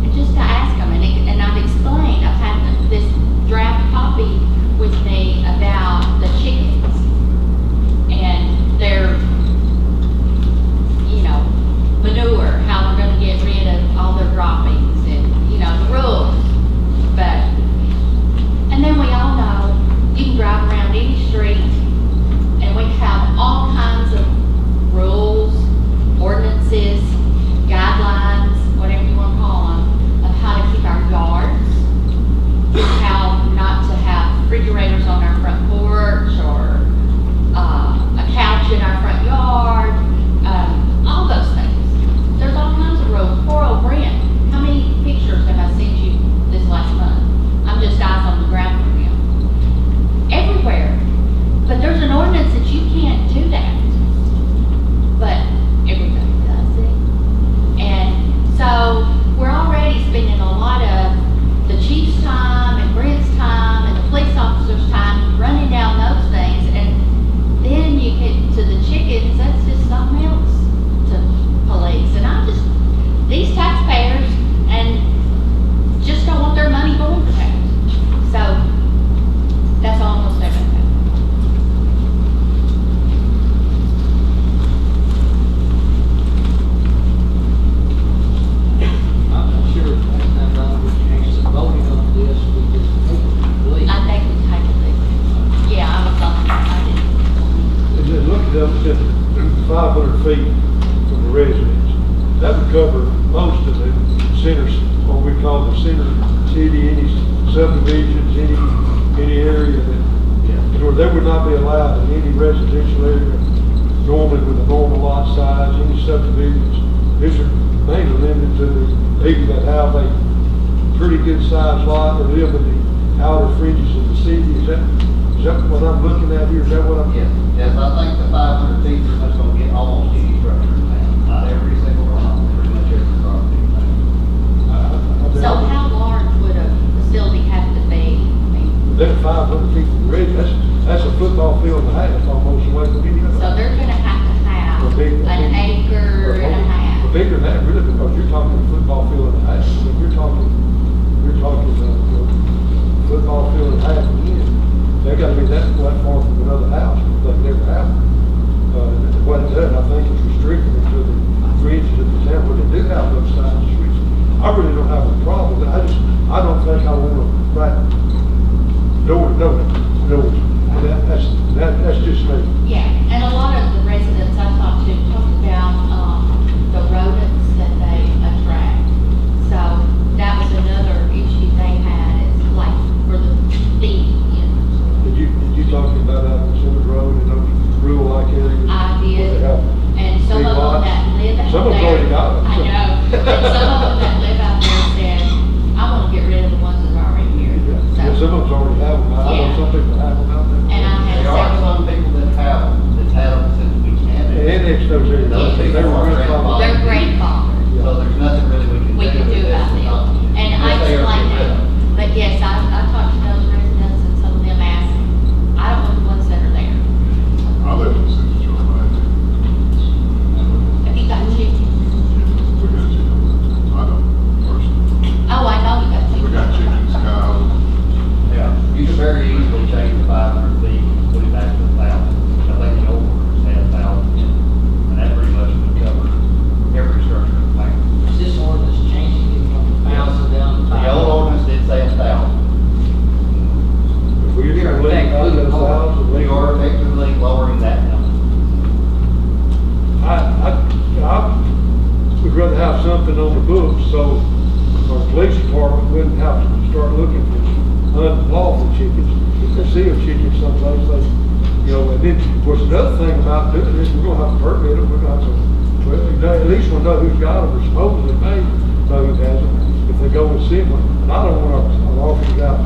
and just to ask them, and I've explained, I've had this draft copy with me about the chickens and their manure, how we're going to get rid of all their droppings and, the rules. But, and then we all know, you can drive around any street and we have cover most of the center, what we call the center city, any subdivisions, any area that, or they would not be allowed in any residential area normally with a normal lot size, any subdivisions. These are mainly limited to the people that have a pretty good sized lot or live in the outer fringes of the city. Is that what I'm looking at here? Is that what I'm? Yes, yes, I think the 500 feet is just gonna get almost any structure in town, not every single one, pretty much every property in town. So how large would a facility have to be? I mean, That 500 feet from the ridge, that's a football field and a half almost away from any other. so they're gonna have to have A big- an acre and a half. Bigger than that, really, because you're talking a football field and a half. I mean, you're talking football field and a half again. They gotta be that far from another house, they never have. What it does, I think, is restricting it to the fringes of the town where they do have those signs. Which I really don't have a problem with it. I don't think I want to write door. That's just me. Yeah, and a lot of the residents I talked to talked about, the rodents that they attract. So that was another issue they had, is like for the feet, you know. Did you talk about out on Center Road in those rural-like areas? I where did, they have and some big of them lots? that live out there. Some of them already got them. I know, and some of them that live out there said, I wanna get rid of the ones that are already here. Yeah, some of them already have them. I know Yeah. some people have them out there. And I had There are several, some people that have them, that's had them since we can. They annexed those areas. Those They people were are real grandfathered. problem. they're grandfathered. So there's nothing really We can do about them. And I explained that, but yes, I talked to those residents and some of them asked, I don't want the ones that are there. I live in Central Georgia. Have you got chickens? We got chickens. I don't personally. Oh, I know you got chickens. We got chickens, cows. Yeah, you could very easily change the 500 feet, put it back to 1,000. I think the old ordinance had 1,000 in it, and that pretty much would cover every structure in the plan. Is this ordinance changing it from 1,000 down to 500? The old ordinance did say 1,000. If we just You're leave it out of those houses, We are effectively lowering that number. I would rather have something on the books, so our police department wouldn't have to start looking for unlawful chickens. If they see a chicken someplace, and then, of course, another thing about doing this, we're gonna have to permit them, we're gonna have to, well, at least we'll know who's got them, or supposedly may know who has them, if they go and see them. And I don't want our officers out,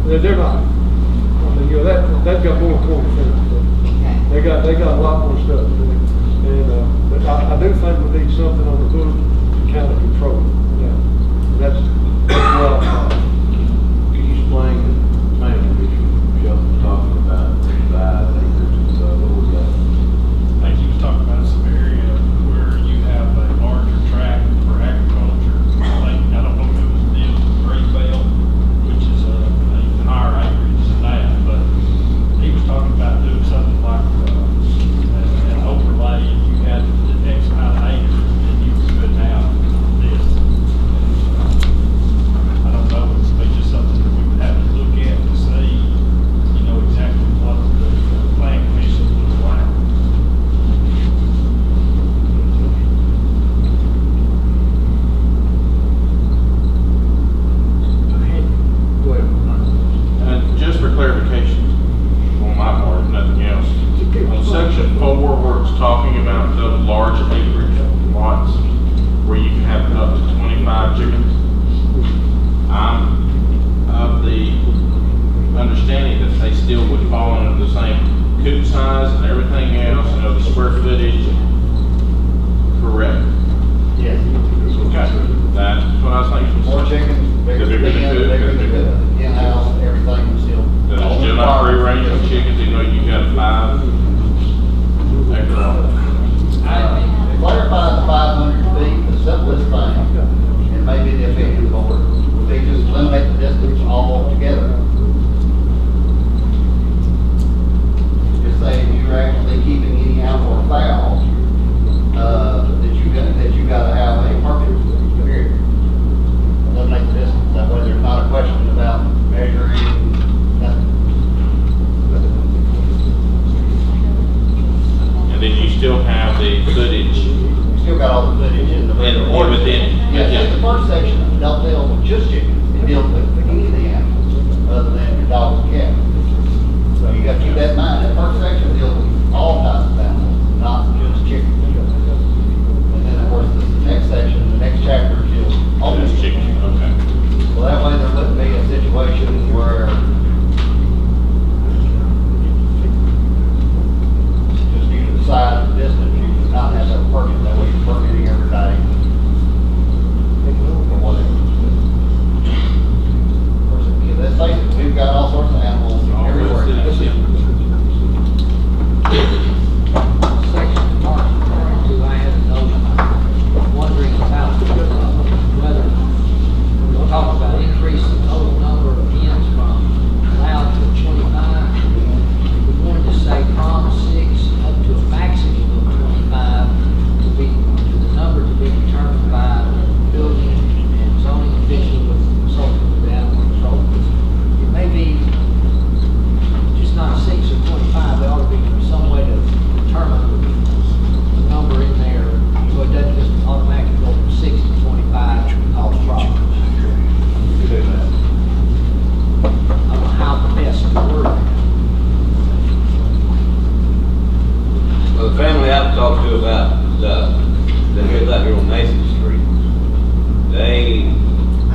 they're not, I mean, they've got more important things to do. Okay. They got a lot more stuff to do. And, but I do think we need something on the book to kind of control it. Yeah. That's what I'm Can you explain the planning commission, Shelton talking about 5 acres and so what was that? I think he was talking about some area where you have a larger tract for agriculture. I don't know if it was the Great Bell, which is a higher acreage than that, but he was talking about doing something like, an overlay, if you had the X amount of acres, then you could have this. I don't know, it's just something that we would have to look at to see, exactly what the plan commission would allow. Go ahead. Just for clarification, on my part, if nothing else, on section 4, where it's talking about the large acreage lots, where you can have up to 25 chickens, I'm of the understanding that they still would fall under the same coop size and everything else, the square footage, correct? Yes. Okay, that's what I was thinking. More chickens, bigger The the bigger the pen, coop, bigger the bigger. the in-house, everything is still. That it's still not free range of chickens, even though you got 5 acre lot. Clarify the 500 feet, the simplest thing, and maybe the opinion board, would be just eliminate the distance altogether. Just say if you're actually keeping any animal or fowl, that you gotta have a permit, period. Eliminate the distance, that way there's not a question about measuring, nothing. And then you still within Yes, the first section don't deal with just chickens, it deals with any of the animals, other than your dogs and cats. So you gotta keep that in mind, that first section deals with all types of animals, not just chickens. And then, of course, the next section, the next chapter deals only with chickens. Okay. So that way there wouldn't be a situation where just due to the size and distance, you would not have that permit, that way you're permitting everybody for whatever. Of course, let's face it, we've got all sorts of animals everywhere. Section Mark referring to, I had a note, wondering about whether we'll talk about increase the total number of hens from allowed to 25. We wanted to say from 6 up to a maximum of 25 to be, to the number to be determined by building and zoning official with consulting with the animal control. It may be just not 6 or 25, there ought to be some way to determine the number in there, so it doesn't just automatically go from 6 to 25 all properties. I don't know how best to word that. Well, the family I've talked to about that lives out here on Mason Street, they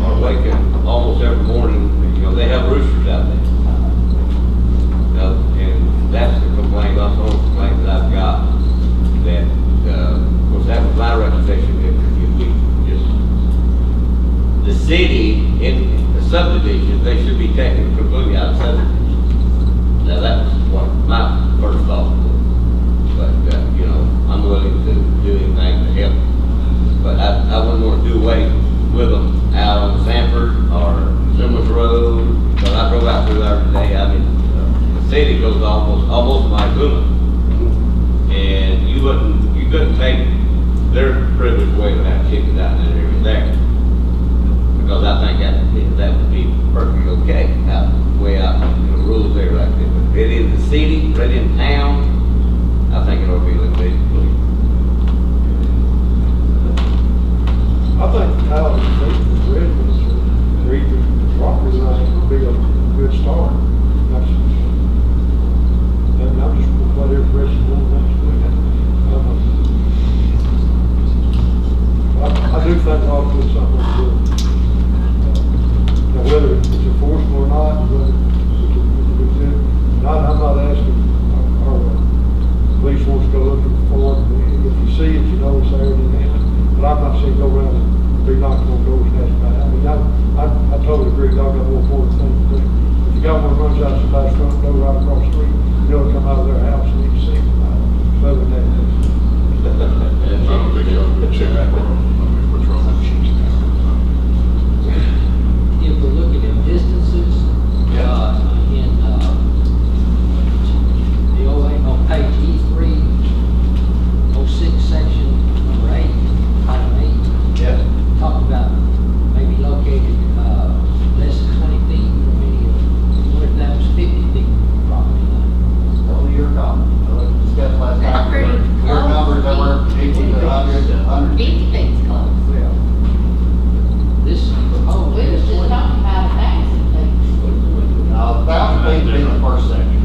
are waking almost every morning, you know, they have roosters out there. You know, and that's the complaint, that's the only complaint that I've got, that, of course, that was my recommendation, if we just, the city in the subdivision, they should be taken completely out of subdivision. Now, that was what my first thought was. But, you know, I'm willing to do anything to help. But I wouldn't want to do away with them out on Sanford or Simmons Road. But I drove out through there today. I mean, the city goes almost to my Guna. And you couldn't take their privilege away to have chickens out in that area there. Because I think that would be perfectly okay, way out in the rural area like that. But right in the city, right in town, I think it ought to be limited. I think the towers and the residents are either property line would be a good start. That's, and I'm just gonna let everybody know next week. I do think we ought to put something to it. Now, whether it's enforceable or not, whether we can do it, I'm not asking our police wants to go looking for it. If you see it, you know it's there and then. But I'm not saying go around and be knocking on doors and asking about it. I mean, I totally agree, y'all got more important things to do. If you got one that runs out somebody's front door right across the street, you know, come out of their house and you can see it. Other than that. If we're looking at distances, in, the on page E3, 06, section number 8, item 8. Yes. Talk about maybe located, less than 20 feet from any of, what if that was 50 feet from the property line? Only your call. We discussed last That's time. pretty Your close. numbers that were 50 to 100 to 100. 50 feet's close. This proposal. We was just talking about 1,000 feet. Now, 1,000 feet would be the first section.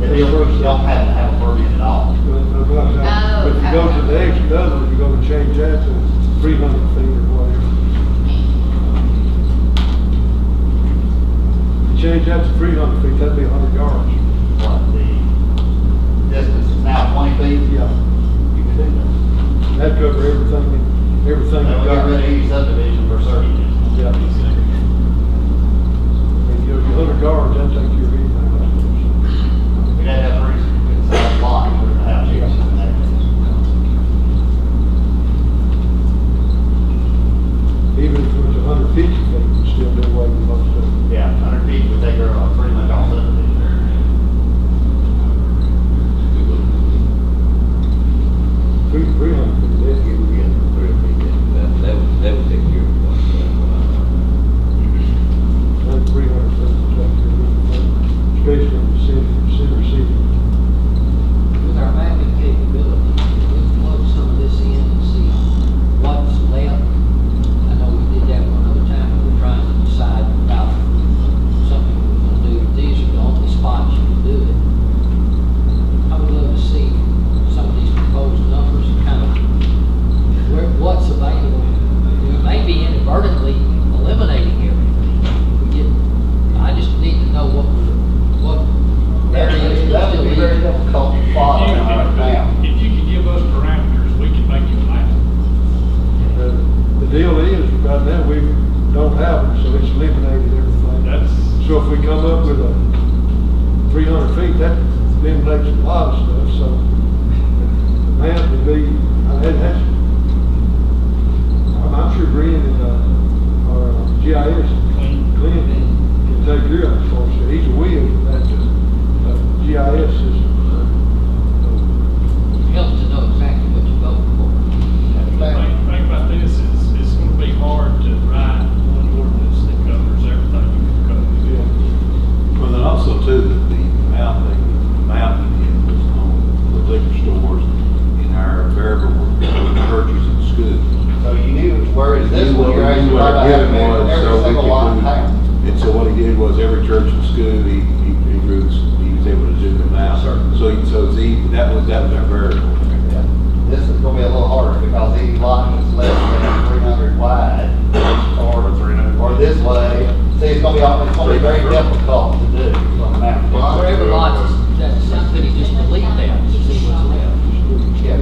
It deals with you don't have to have a permit at all. But if you go to the next other, you're gonna change that to 300 feet or whatever. Change that to 300 feet, that'd be 100 yards. What, the distance is now 20 feet? Yeah. You can do that. That'd cover everything That you would get got. rid of any subdivision for certain. Yeah. If you're 100 yards, that'd take care of anything. We'd have to have a pretty good sized lot in order to have chickens in that case. Even if it was 150 feet, you'd still do away with most of it. Yeah, 100 feet would take care of pretty much all subdivision. 300 feet, that's You good. can get 3 feet, that would take care of what. That's 300 feet, would take care of anything, especially in the center city. right now, we don't have them, so it's eliminated everything. So if we come up with a 300 feet, that eliminates a lot of stuff, so the math would be, I'm sure Brent and, our GIS, Clint, can take care of it for us. He's a wheel for that, GIS system. Helps to know exactly what you're voting for. Thing about this is, it's gonna be hard to write one ordinance that covers everything you can cover. Yeah. Well, then also too, that the amount you get was on the liquor stores in our variable purchase in school. So you knew, whereas this one, you're actually What about to I have did was, every so we single could lot in do- town. And so what he did was every church in school, he was able to zoom them out. Sure. That was our variable. Yeah. This is gonna be a little harder because any lot that's less than 300 wide, or this way, see, it's gonna be very difficult to do on the map. For every lot, that's something, you just delete that, and see what's left. Yeah.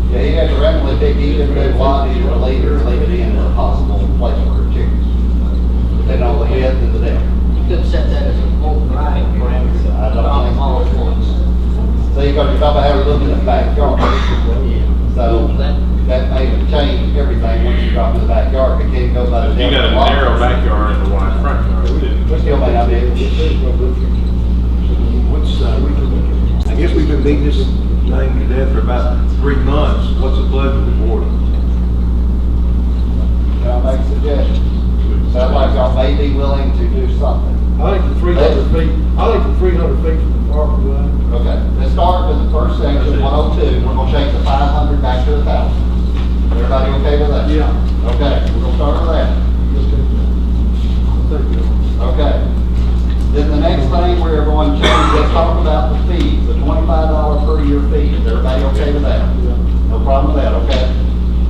Yeah, you have to randomly pick either big lot, either leave it or leave it in as a possible place for chickens. Depending on the width and the depth. You could set that as an override parameter. I don't Drop think them all at once. So you're talking about having a look in the backyard. So that may change everything once you drop in the backyard, it can't go by the. You got a narrow backyard and a wide front yard. We still may not be able to get through. I guess we've been beating this thing to death for about 3 months. What's the pleasure of the board? Can I make a suggestion? Sounds like y'all may be willing to do something. I think the 300 feet from the property line. Okay, let's start with the first section, 102, we're gonna change the 500 back to 1,000. Everybody okay with that? Yeah. Okay, we're gonna start with that. Okay. Then the next thing we're going to change, let's talk about the fees, the $25 per year fee. Is everybody okay with that? Yeah. No problem with that, okay?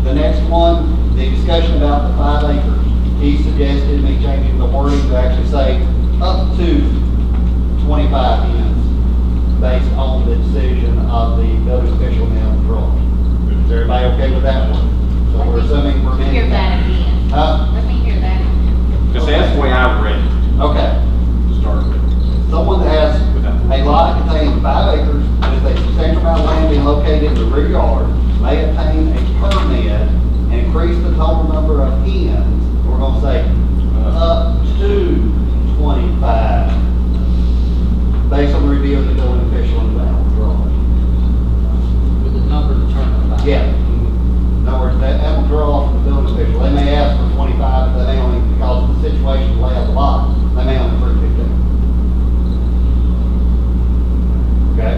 The next one, the discussion about the 5 acres. He suggested me changing the wording to actually say up to 25 hens based on the decision of the building official and animal control. Is everybody okay with that one? So we're assuming we're Hear in. that again. Huh? Let me hear that again. Because that's the way I read it Okay. to start with. Someone that has a lot containing 5 acres with a substantial amount of land being located in the rear yard may obtain a permit and increase the total number of hens. We're gonna say up to 25, based on the review of the building official and the animal control. With the number determined by. Yeah. In other words, that animal control from the building official, they may ask for 25, but they may only, because of the situation, the layout of the lot, they may only approve 15. Okay?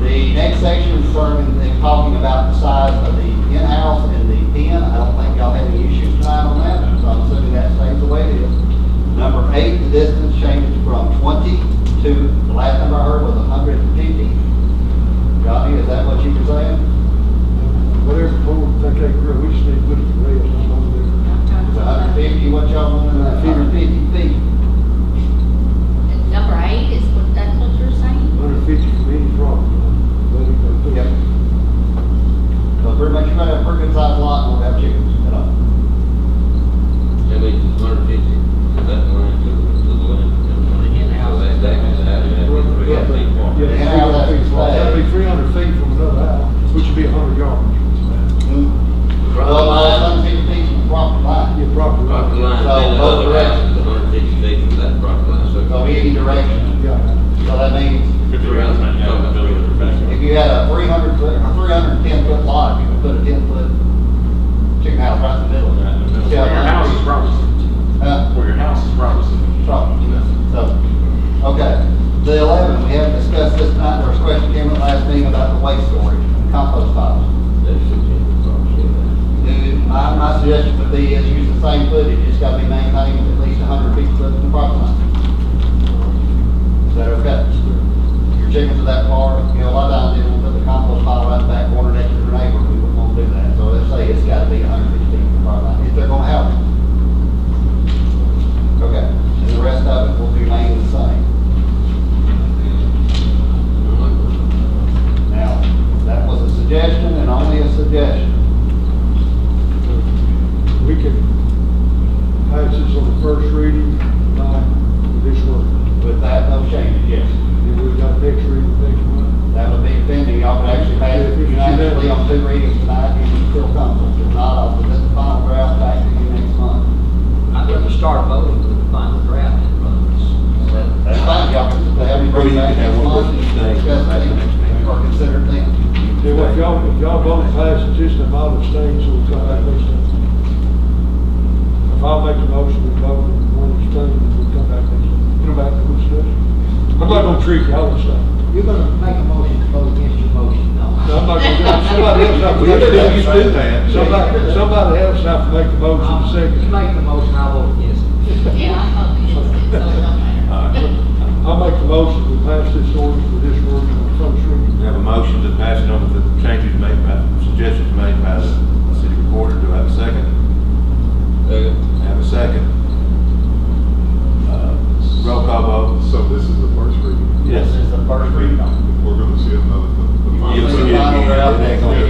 The next section is talking about the size of the in-house and the pen. I don't think y'all have any issues tonight on that, so I'm assuming that stays the way it is. Number 8, the distance changes from 20 to, the last number I heard was 150. Johnny, is that what you were saying? Whatever board think they grow, we just need to put it in red, I'm on Is 150 what y'all want in that, 150 feet? Number 8 is what, that's what you're saying? there. 150 from any property line. Let it go through. Yep. So pretty much you're gonna have a pretty good sized lot and we'll have chickens, you know? That means it's 150, is that the line to the line? So that's Yeah, 300 feet apart. yeah, Yeah, that's 300 feet, right. that'd be 300 feet from another house, which would be 100 yards. Well, 150 feet from the property line. Your property Property line. line, So, then the both other house directions. is 150 feet from that property line, so. So any direction. Yeah. So that means 50 rounds, man, you have the building in your backyard. if you had a 300 foot, or 310 foot lot, you could put a 10 foot chicken house right in the middle. Right in the middle. Yeah. Where your house is probably sitting. Where your house is probably sitting. Probably. So, okay. The 11, we haven't discussed this tonight, there was a question came up last meeting about the waste storage and compost piles. My suggestion would be is use the same footage, it's gotta be maintained at least 100 feet from the property line. Is that okay? Your chickens are that far, you know, a lot of times they will put the compost pile right back corner next to their neighbor, we wouldn't want to do that. So let's say it's gotta be 150 feet from the property line, if they're gonna have it. Okay, and the rest of it will remain the same. Now, that was a suggestion and only a suggestion. We let you do that. Somebody else have to make the motion in a You second. make the motion, I'll vote yes. Yeah, I vote yes, so it don't matter. I'll make the motion to pass this ordinance with this wording on first reading. We have a motion to pass it on with the changes made by, suggestions made by the city recorder. Do I have a second? Second. Have a second. Roll call vote. So this is the first reading? Yes. This is the first reading. We're gonna see another, the final. You'll see it Final draft next week.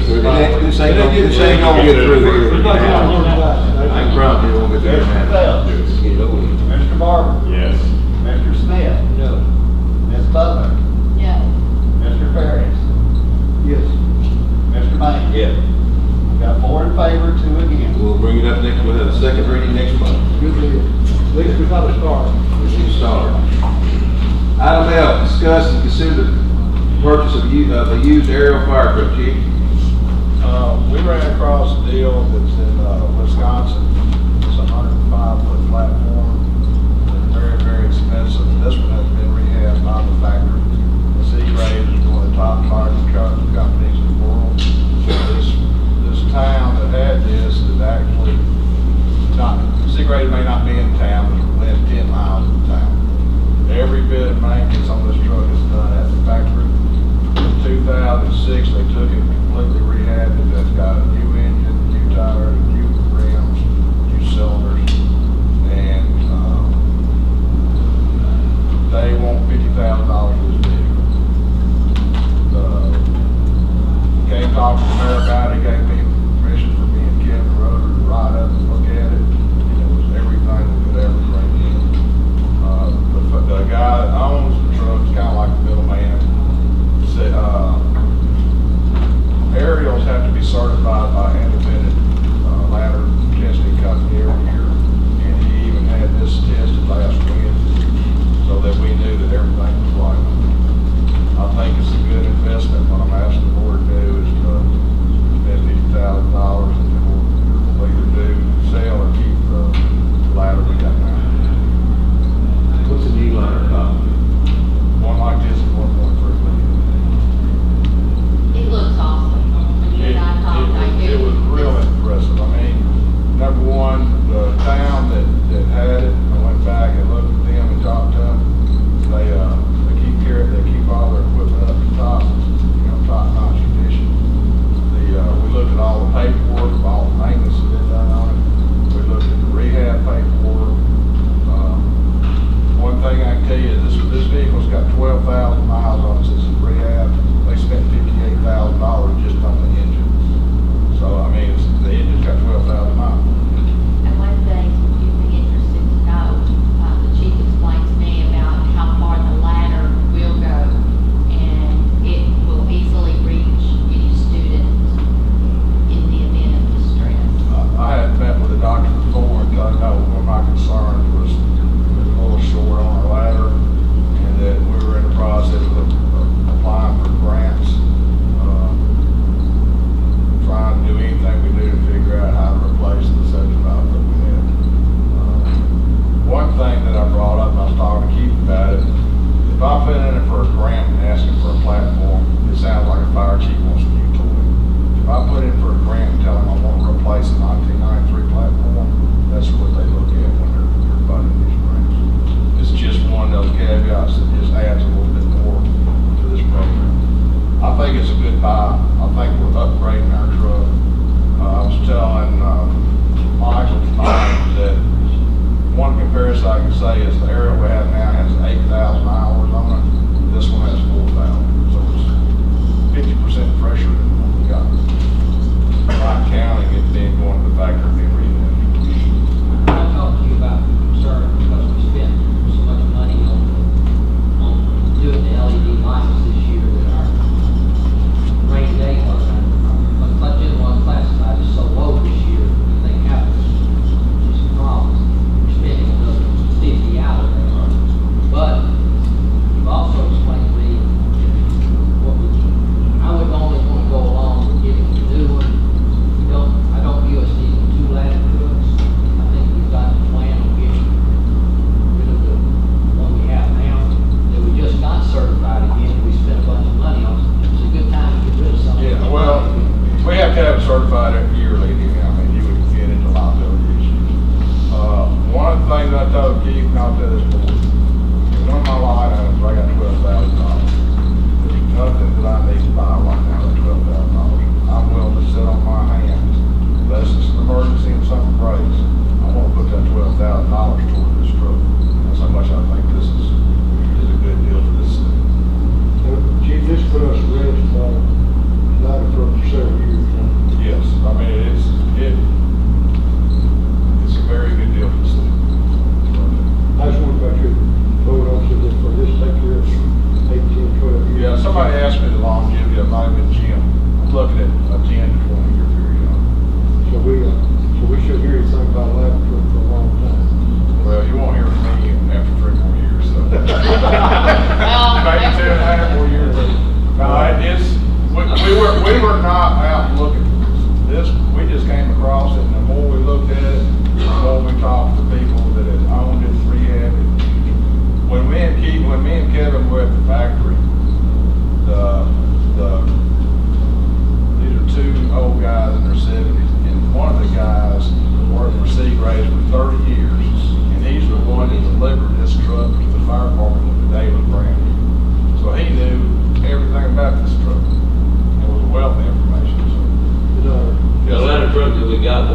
This ain't gonna get through here. We're not gonna work it out. I can promise you it won't get through Mr. here. Phelps. Yes. Get it over with. Mr. Barber. Yes. Mr. Smith. No. Ms. Butler. Yeah. Mr. Ferris. Yes. Mr. Mays. Yeah. We got 4 in favor, 2 against. We'll bring it up next, we'll have a second reading next month. Good deal. At least we got a start. We need to start. Item F, discuss and consider the purchase of a used aerial fire truck, chief. We ran across a deal that's in Wisconsin. It's a 105-foot platform. They're very, very expensive. This one has been rehabbed by the factory. Z-Grade is one of the top fire truck companies in the world. So this town that had this is actually not, Z-Grade may not be in town, but it's within 10 miles of the town. Every bit of maintenance on this truck is done at the factory. In 2006, they took it completely rehabbed it. That's got a new engine, new tires,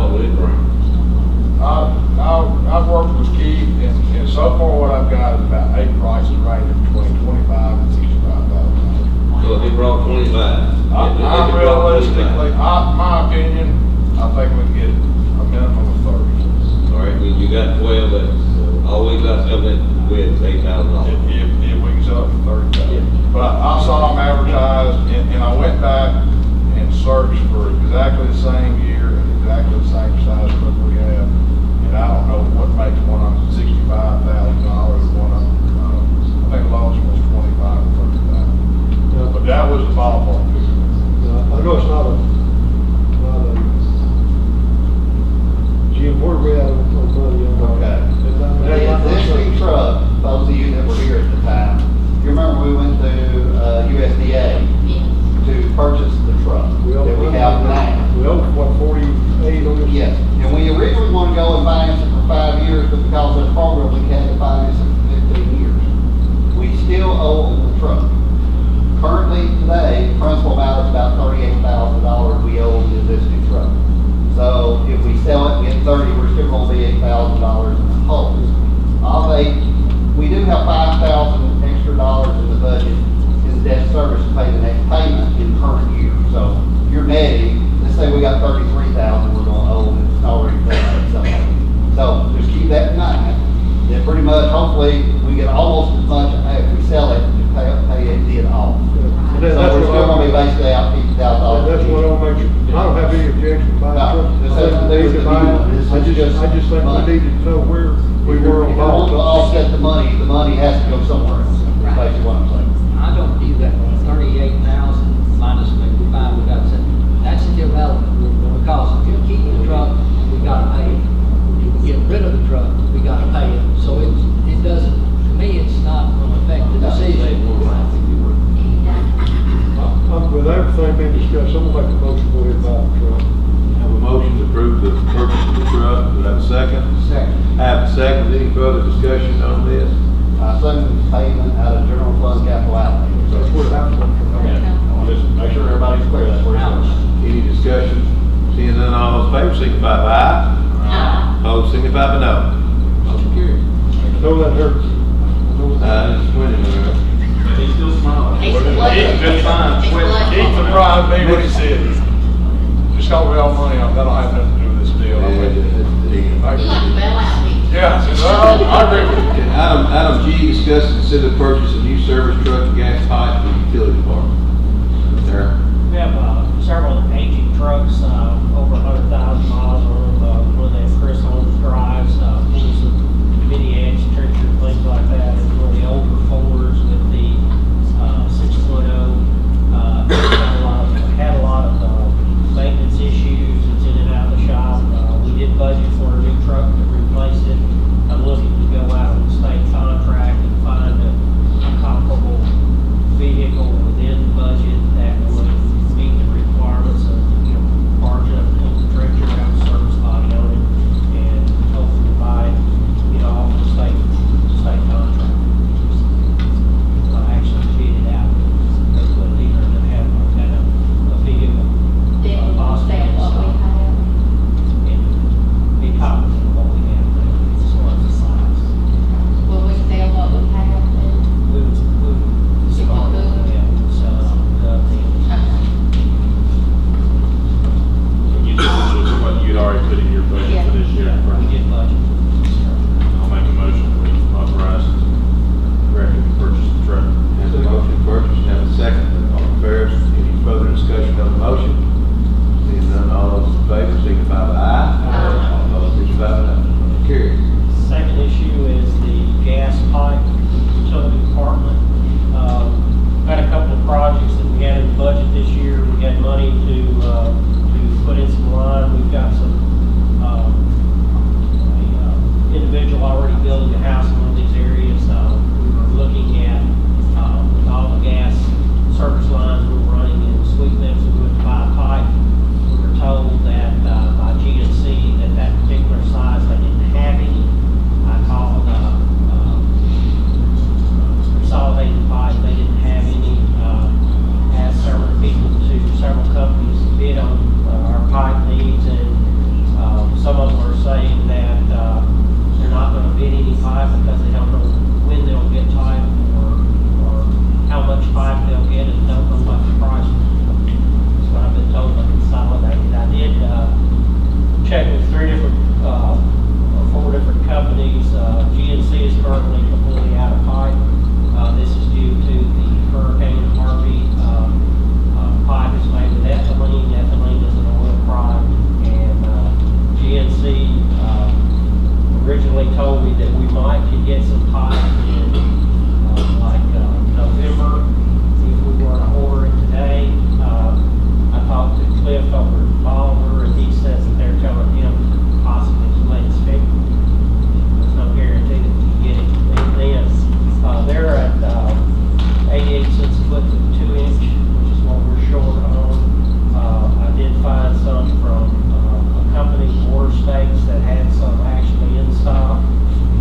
all in green. I've worked with Keith, and so far what I've got is about 8 prices ranging between $25,000 and $65,000. So if he brought 25. I'm realistically, my opinion, I think we can get a minimum of 30. All right, you got 12, but all we got something with $8,000. If we can sell it for 30,000. But I saw them advertised, and I went back and searched for exactly the same year and exactly the same size truck we have. And I don't know what makes one of them $65,000, one of them, I think the lowest was 25 or 30,000. But that was the ballpark figure. I know it's not a, Jim, where are we at on money? Okay. The existing truck, those of you that were here at the time, you remember we went to USDA to purchase the truck that we have now. We owe, what, 48 on this? Yes, and we originally wanted to go and finance it for 5 years, but because of the program, we had to finance it for 15 years. We still owe the truck. Currently, today, principal amount is about $38,000 we owe the existing truck. So if we sell it and get 30, we're still gonna be $8,000 in the hole. We do have $5,000 extra in the budget in debt service to pay the next payment in the current year. So you're netting, let's say we got 33,000 we're gonna owe, and it's already done. So just keep that in mind. Then pretty much, hopefully, we get almost as much if we sell it to pay it off. And So that's we're what still gonna be I- basically out $50,000. That's what I'll make sure, I don't have any objection to buying a truck. No, this has to do with the new one. This I is just think money. we needed to know where we were on If you want to all. offset the money has to go somewhere else, is basically what I'm saying. I don't view that 38,000 minus maybe 5 we got to, that's irrelevant, because if you're keeping the truck, we gotta pay it. If we get rid of the truck, we gotta pay it. So it doesn't, to me, it's not gonna affect the decision. With everything being discussed, I'm gonna make a motion to go ahead and buy the truck. Have a motion to approve the purchase of the truck. Do I have a second? Second. Have a second. Any further discussion on this? Second payment out of general fund capital outlay. That's where it happens. Okay. I want to just make sure everybody's clear, that's where it's going. Any discussion? Seeing none, all those in favor signify by aye. Opposed, signify by no. Motion carried. I know that hurts. It's winning, all right. He's still smiling. He's blushing. Just fine. He's blushing. Keith surprised me when he said, just call me all money, that don't have nothing to do with this deal. I went, You like fell out. yeah, I said, well, I agree with you. Okay, Item G, discuss and consider the purchase of new service truck and gas pipe for the utility department. There. We have several aging trucks, over 100,000 miles on them, where they have Chris Holmes drives, pulls the mini edge, trencher, things like that. It's one of the older folders with the 6.0. Had a lot of maintenance issues. It's in and out of the shop. We did budget for a new truck to replace it. I'm looking to go out with the state contract and find a comparable vehicle within the budget that would meet the requirements of, parts of the trencher, have a service body on it, and hopefully buy, off the state contract. Actually bid it out, that's what leader that have a vehicle. Didn't possibly understand what we installed. had. And be cognizant of what we have there, as far as the size. Will we sell what we have and? Start, yeah, sell it on the things. You just, what you'd already put in your budget for this year. Yeah, we did budget. I'll make a motion to authorize director to purchase the truck. Have a motion to purchase, have a second. All in favor, any further discussion on the motion? Seeing none, all those in favor signify by aye. All those signify by no. Motion carries. Second issue is the gas pipe utility department. Had a couple of projects that we had in the budget this year. We had money to put in some line. We've got some, pipe because they don't know when they'll get pipe or how much pipe they'll get and don't know what the price will be. That's what I've been told by Consolidated. I did, check with 4 different companies. GNC is currently completely out of pipe. This is due to the Hurricane Harvey. Pipe is made with ethylene. Ethylene is an oil product, and GNC originally told me that we might could get some pipe in November if we were to order it today. I talked to Cliff over at Bolivar, and he says that they're telling him possibly as late as February. There's no guarantee that we can get it then. They're at 88 cents a foot for the 2-inch, which is what we're short on. I did find some from a company, Border States, that had some actually in stock.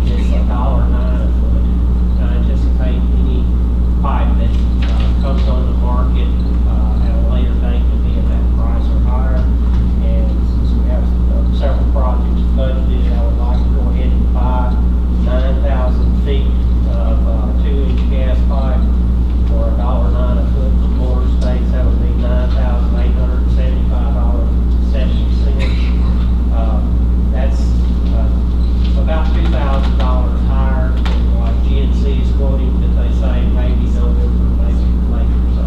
It's $1.09 a foot. I anticipate any pipe that comes on the market at a later date to be at that price or higher. And since we have several projects budgeted, I would like to go ahead and buy 9,000 feet of 2-inch gas pipe for $1.09 a foot from Border States. That would be $9,875.70. That's about $2,000 higher than like GNC is quoting, that they say maybe November, maybe later. So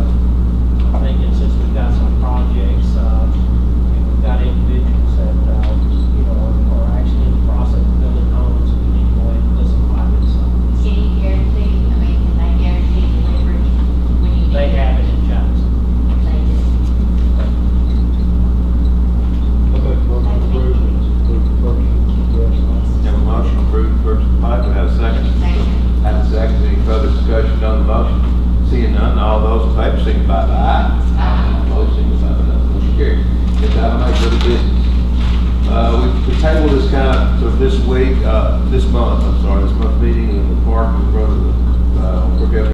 I'm thinking since we've got some projects, and we've got individuals that, are actually in the process of building homes, we need to go ahead and put some pipe in some. Can you guarantee, can they guarantee delivery when you need it? They have it in Jackson. They do. Have a motion to approve the purchase of pipe, do I have a second? Second. Have a second, any further discussion on the motion? Seeing none, all those in favor signify by aye. Aye. Opposed, signify by no. Motion carried. Next item, other business. We tabled this kind of, for this week, this month meeting in the park in front of the,